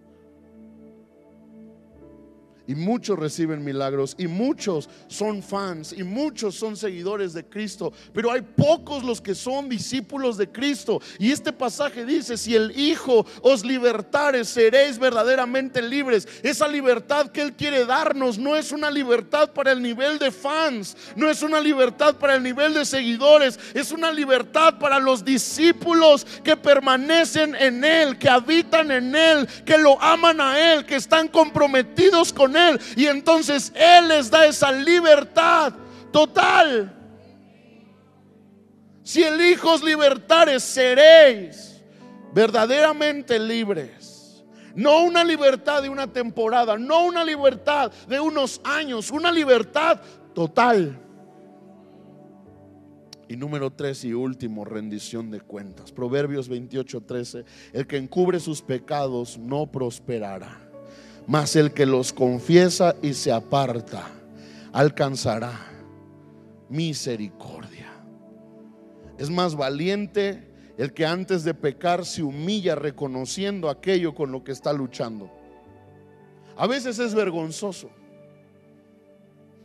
Y muchos reciben milagros, y muchos son fans, y muchos son seguidores de Cristo, pero hay pocos los que son discípulos de Cristo. Y este pasaje dice: si el Hijo os libertare, seréis verdaderamente libres. Esa libertad que Él quiere darnos no es una libertad para el nivel de fans, no es una libertad para el nivel de seguidores, es una libertad para los discípulos que permanecen en Él, que habitan en Él, que lo aman a Él, que están comprometidos con Él. Y entonces Él les da esa libertad total. Si el Hijo os libertares, seréis verdaderamente libres. No una libertad de una temporada, no una libertad de unos años, una libertad total. Y número 3 y último, rendición de cuentas. Proverbios 28:13. El que encubre sus pecados no prosperará, mas el que los confiesa y se aparta alcanzará misericordia. Es más valiente el que antes de pecar se humilla reconociendo aquello con lo que está luchando. A veces es vergonzoso,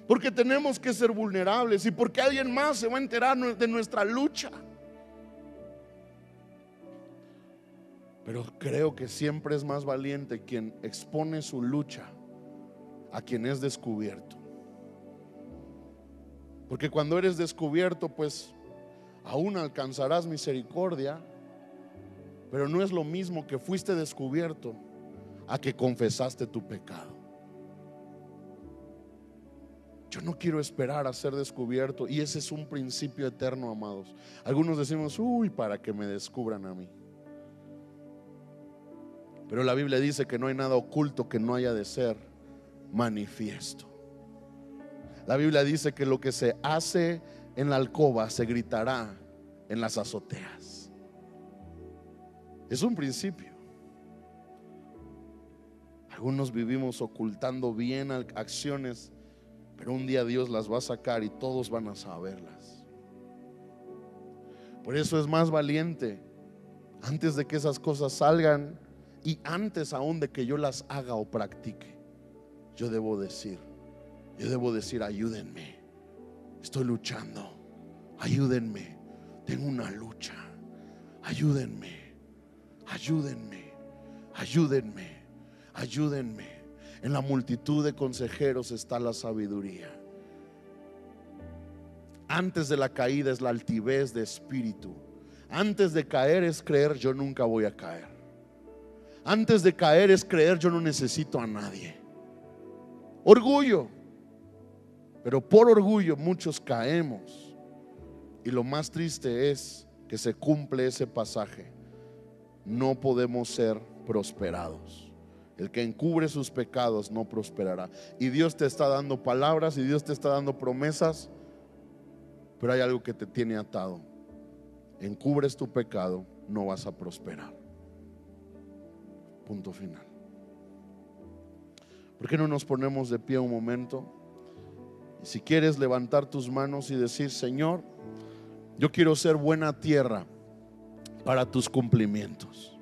porque tenemos que ser vulnerables y porque alguien más se va a enterar de nuestra lucha. Pero creo que siempre es más valiente quien expone su lucha a quien es descubierto. Porque cuando eres descubierto, pues aún alcanzarás misericordia, pero no es lo mismo que fuiste descubierto a que confesaste tu pecado. Yo no quiero esperar a ser descubierto, y ese es un principio eterno, amados. Algunos decimos, para que me descubran a mí. Pero la Biblia dice que no hay nada oculto que no haya de ser manifiesto. La Biblia dice que lo que se hace en la alcoba se gritará en las azoteas. Es un principio. Algunos vivimos ocultando bien acciones, pero un día Dios las va a sacar y todos van a saberlas. Por eso es más valiente, antes de que esas cosas salgan y antes aún de que yo las haga o practique, yo debo decir, ayúdenme, estoy luchando, ayúdenme, tengo una lucha, ayúdenme. En la multitud de consejeros está la sabiduría. Antes de la caída es la altivez de espíritu. Antes de caer es creer, yo nunca voy a caer. Antes de caer es creer, yo no necesito a nadie. Orgullo. Pero por orgullo muchos caemos. Y lo más triste es que se cumple ese pasaje. No podemos ser prosperados. El que encubre sus pecados no prosperará. Y Dios te está dando palabras y Dios te está dando promesas, pero hay algo que te tiene atado. Encubres tu pecado, no vas a prosperar. Punto final. ¿Por qué no nos ponemos de pie un momento? Y si quieres levantar tus manos y decir, Señor, yo quiero ser buena tierra para tus cumplimientos.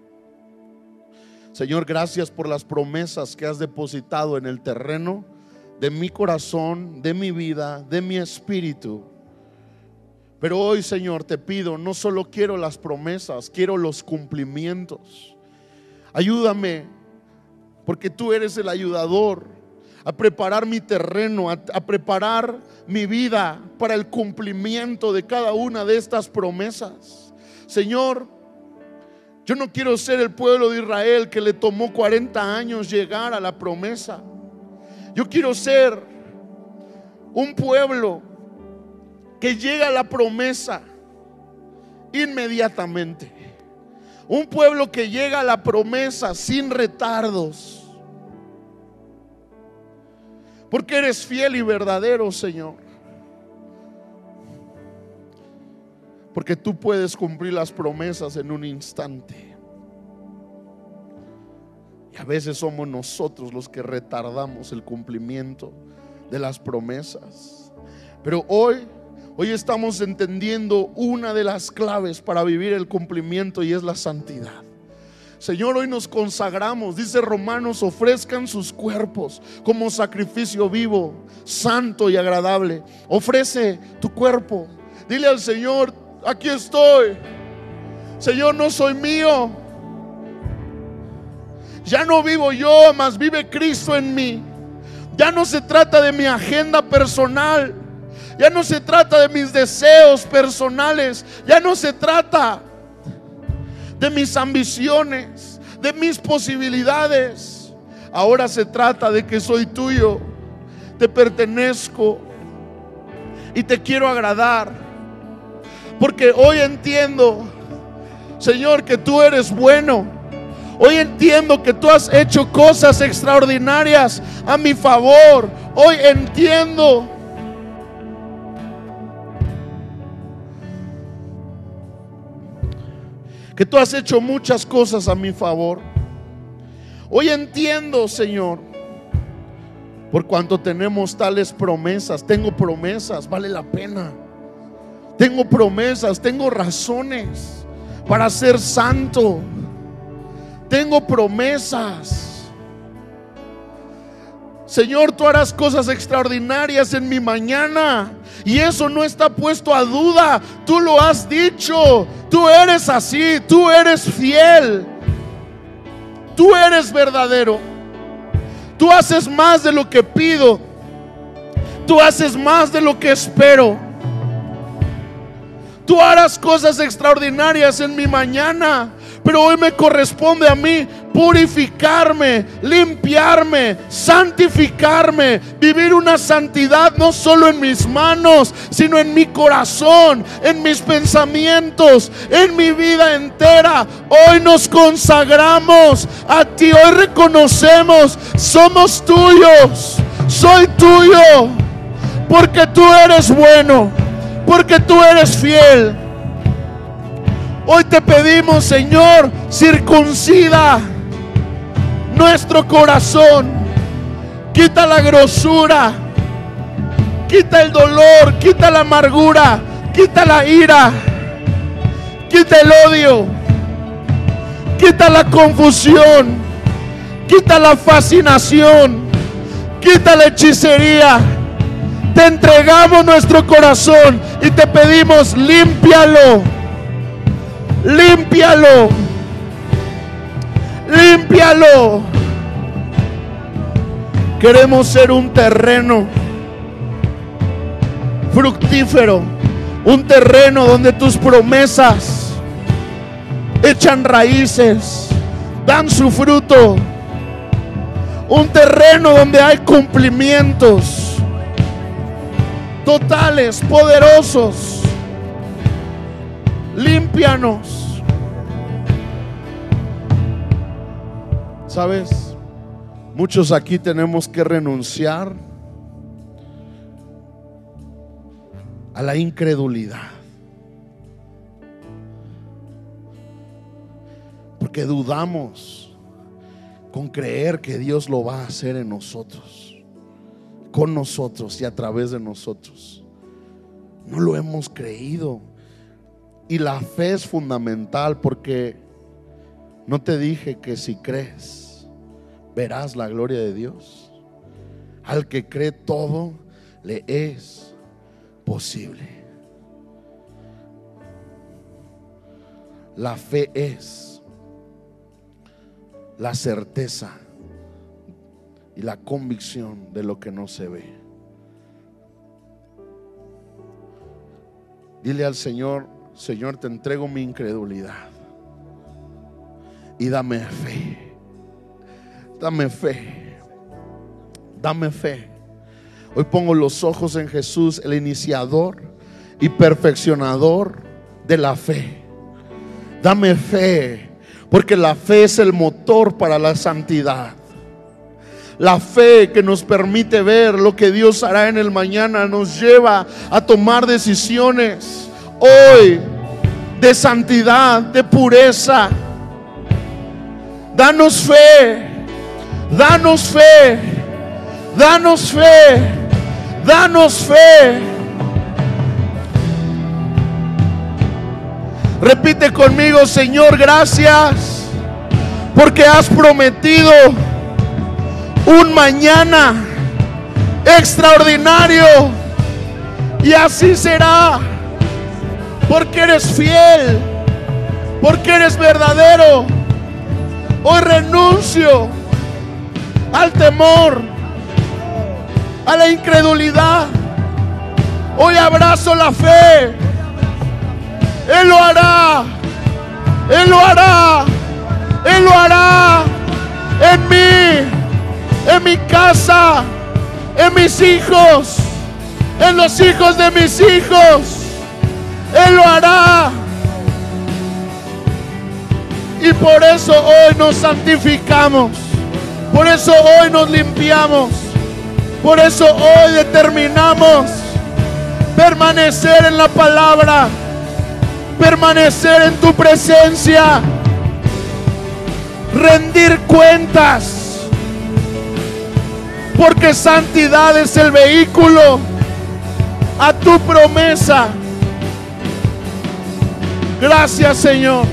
Señor, gracias por las promesas que has depositado en el terreno de mi corazón, de mi vida, de mi espíritu. Pero hoy, Señor, te pido, no solo quiero las promesas, quiero los cumplimientos. Ayúdame, porque tú eres el ayudador, a preparar mi terreno, a preparar mi vida para el cumplimiento de cada una de estas promesas. Señor, yo no quiero ser el pueblo de Israel que le tomó 40 años llegar a la promesa. Yo quiero ser un pueblo que llega a la promesa inmediatamente. Un pueblo que llega a la promesa sin retardos. Porque eres fiel y verdadero, Señor. Porque tú puedes cumplir las promesas en un instante. Y a veces somos nosotros los que retardamos el cumplimiento de las promesas. Pero hoy estamos entendiendo una de las claves para vivir el cumplimiento, y es la santidad. Señor, hoy nos consagramos, dice Romanos, ofrezcan sus cuerpos como sacrificio vivo, santo y agradable. Ofrece tu cuerpo. Dile al Señor, aquí estoy. Señor, no soy mío. Ya no vivo yo, mas vive Cristo en mí. Ya no se trata de mi agenda personal. Ya no se trata de mis deseos personales. Ya no se trata de mis ambiciones, de mis posibilidades. Ahora se trata de que soy tuyo, te pertenezco y te quiero agradar. Porque hoy entiendo, Señor, que tú eres bueno. Hoy entiendo que tú has hecho cosas extraordinarias a mi favor. Hoy entiendo que tú has hecho muchas cosas a mi favor. Hoy entiendo, Señor, por cuanto tenemos tales promesas. Tengo promesas, vale la pena. Tengo promesas, tengo razones para ser santo. Tengo promesas. Señor, tú harás cosas extraordinarias en mi mañana, y eso no está puesto a duda. Tú lo has dicho. Tú eres así, tú eres fiel, tú eres verdadero. Tú haces más de lo que pido, tú haces más de lo que espero. Tú harás cosas extraordinarias en mi mañana, pero hoy me corresponde a mí purificarme, limpiarme, santificarme, vivir una santidad no solo en mis manos, sino en mi corazón, en mis pensamientos, en mi vida entera. Hoy nos consagramos a ti, hoy reconocemos: somos tuyos, soy tuyo, porque tú eres bueno, porque tú eres fiel. Hoy te pedimos, Señor, circuncida nuestro corazón, quita la grosura, quita el dolor, quita la amargura, quita la ira, quita el odio, quita la confusión, quita la fascinación, quita la hechicería. Te entregamos nuestro corazón y te pedimos: límpialo, límpialo, límpialo. Queremos ser un terreno fructífero, un terreno donde tus promesas echan raíces, dan su fruto, un terreno donde hay cumplimientos totales, poderosos. Límpianos. ¿Sabes? Muchos aquí tenemos que renunciar a la incredulidad, porque dudamos con creer que Dios lo va a hacer en nosotros, con nosotros y a través de nosotros. No lo hemos creído. Y la fe es fundamental, porque no te dije que si crees verás la gloria de Dios. Al que cree todo le es posible. La fe es la certeza y la convicción de lo que no se ve. Dile al Señor: Señor, te entrego mi incredulidad y dame fe. Dame fe. Dame fe. Hoy pongo los ojos en Jesús, el iniciador y perfeccionador de la fe. Dame fe, porque la fe es el motor para la santidad. La fe que nos permite ver lo que Dios hará en el mañana nos lleva a tomar decisiones hoy de santidad, de pureza. Danos fe, danos fe, danos fe, danos fe. Repite conmigo: Señor, gracias porque has prometido un mañana extraordinario, y así será, porque eres fiel, porque eres verdadero. Hoy renuncio al temor, a la incredulidad. Hoy abrazo la fe. Él lo hará, Él lo hará, Él lo hará en mí, en mi casa, en mis hijos, en los hijos de mis hijos, Él lo hará. Y por eso hoy nos santificamos. Por eso hoy nos limpiamos. Por eso hoy determinamos permanecer en la palabra, permanecer en tu presencia, rendir cuentas, porque santidad es el vehículo a tu promesa. Gracias, Señor.